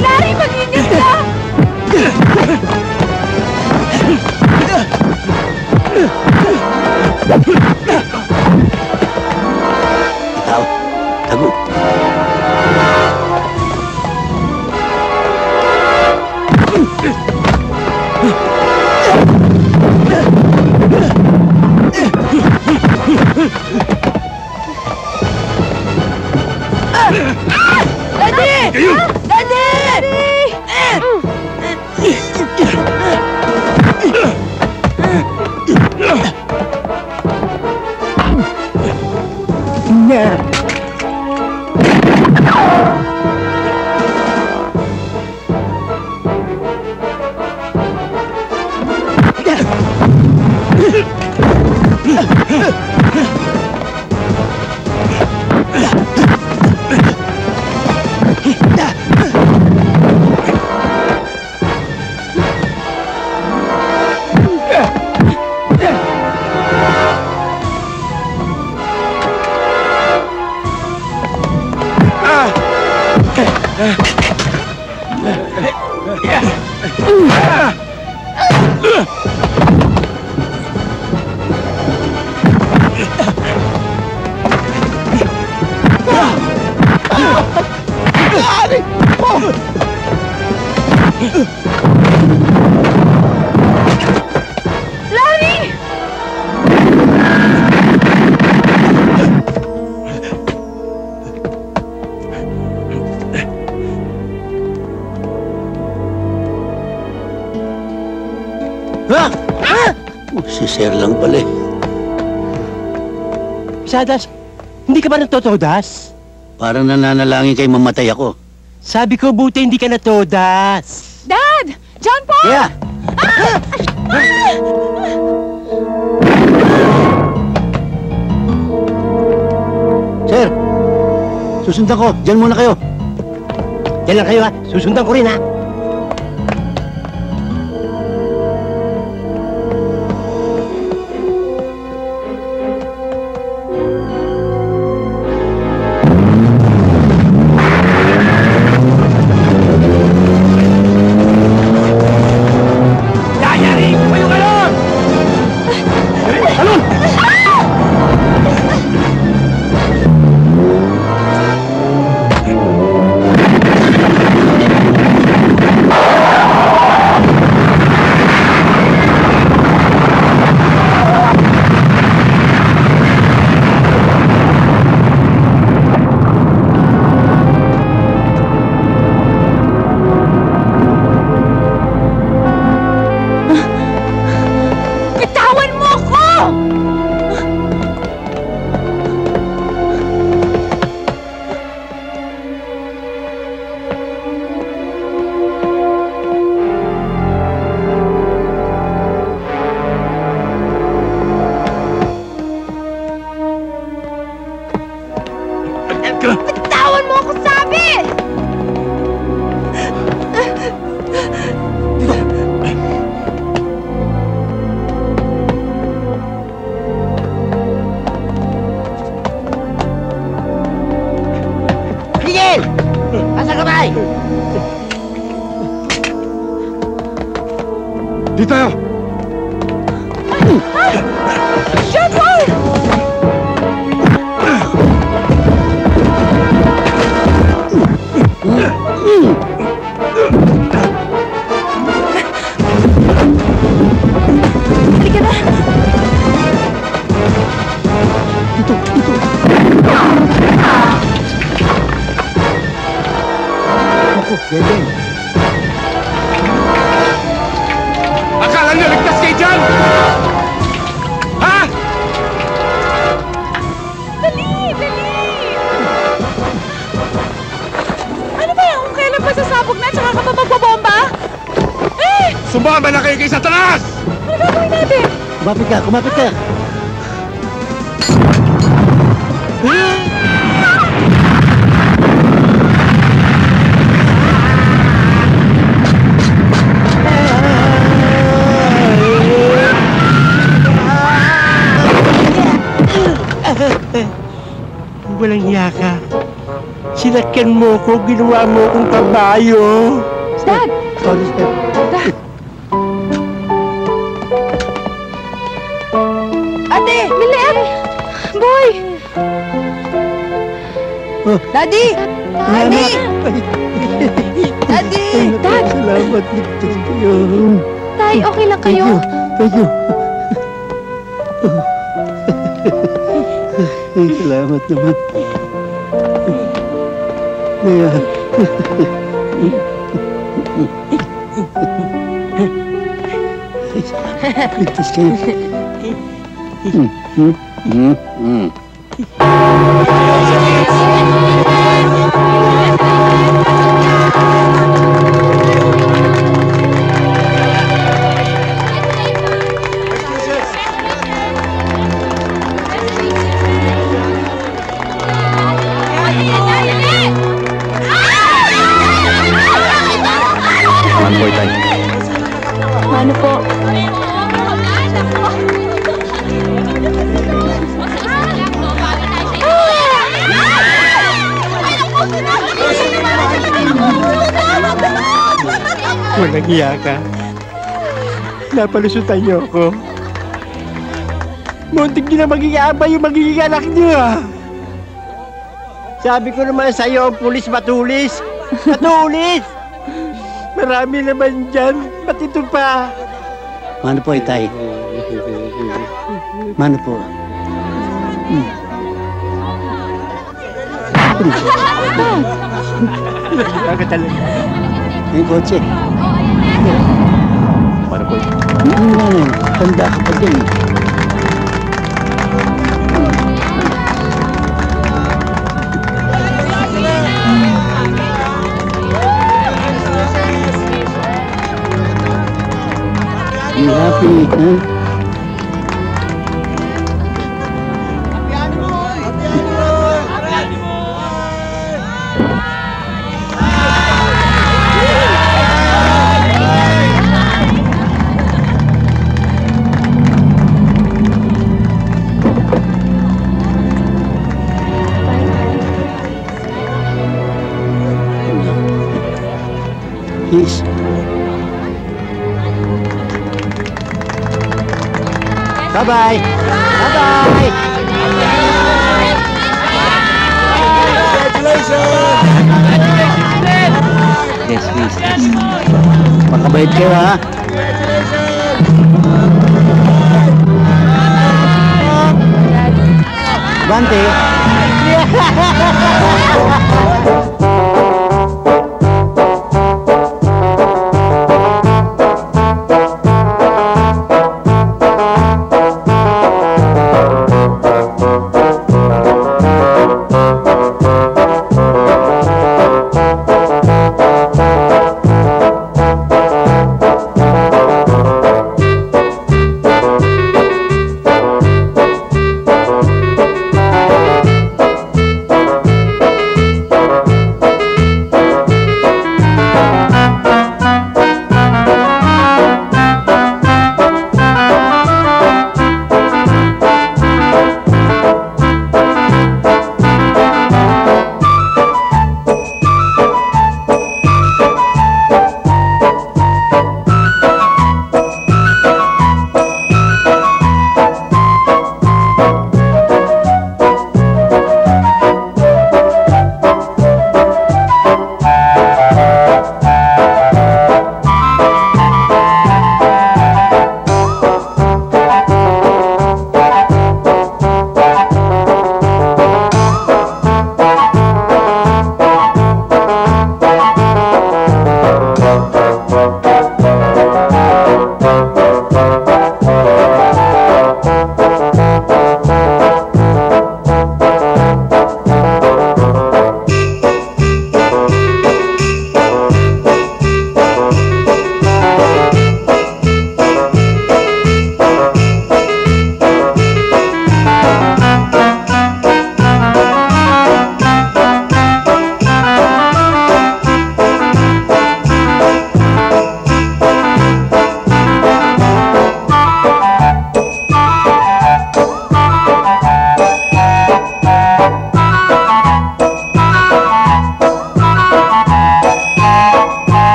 Larry, mag-ingat ka!
Ikaw, tago. Si Sir lang pala eh.
Pisadas, hindi ka ba natotodas?
Parang nananalangin kay mamatay ako.
Sabi ko, buti hindi ka natodas.
Dad! John Paul!
Yeah! Sir! Susundan ko. Diyan muna kayo.
Diyan lang kayo ha. Susundan ko rin ha.
Bitawan mo ako, sabi!
Miguel! Asa ka ba?
Di tayo!
John Paul!
Halika na!
Dito! Ako, Gegen.
Akala niyo ligtas kayo dyan? Ha?
Dali! Ano ba yan? Kung kailan pa sasabog na tsaka ka pa magbabomba?
Sumama na kayo kay Satanas!
Ano gagawin natin?
Kumapit ka!
Walang hiya ka. Sinakyan mo ko, ginawa mo kong kabayo.
Dad!
Sorry, sir.
Ate!
Milet! Boy!
Daddy! Daddy! Daddy!
Dad!
Salamat, ligtas kayo.
Tay, okay lang kayo?
Kayo. Ay, salamat naman. Kaya... Ligtas kayo.
Ano po, Itay?
Ano po?
Walang hiya ka. Napalusutan niyo ako. Muntik niyo na magiging abay yung magiging anak niyo ah. Sabi ko naman sa'yo, ang pulis matulis. Matulis! Marami naman dyan. Ba't ito pa?
Mano po, Itay? Mano po?
Wala ka talaga.
Yung kotse.
Mano po,
Tanda ka pa din. Be happy, huh? Please. Bye-bye. Bye-bye. Yes, please. Yes. Makabait kayo, ha? Bante.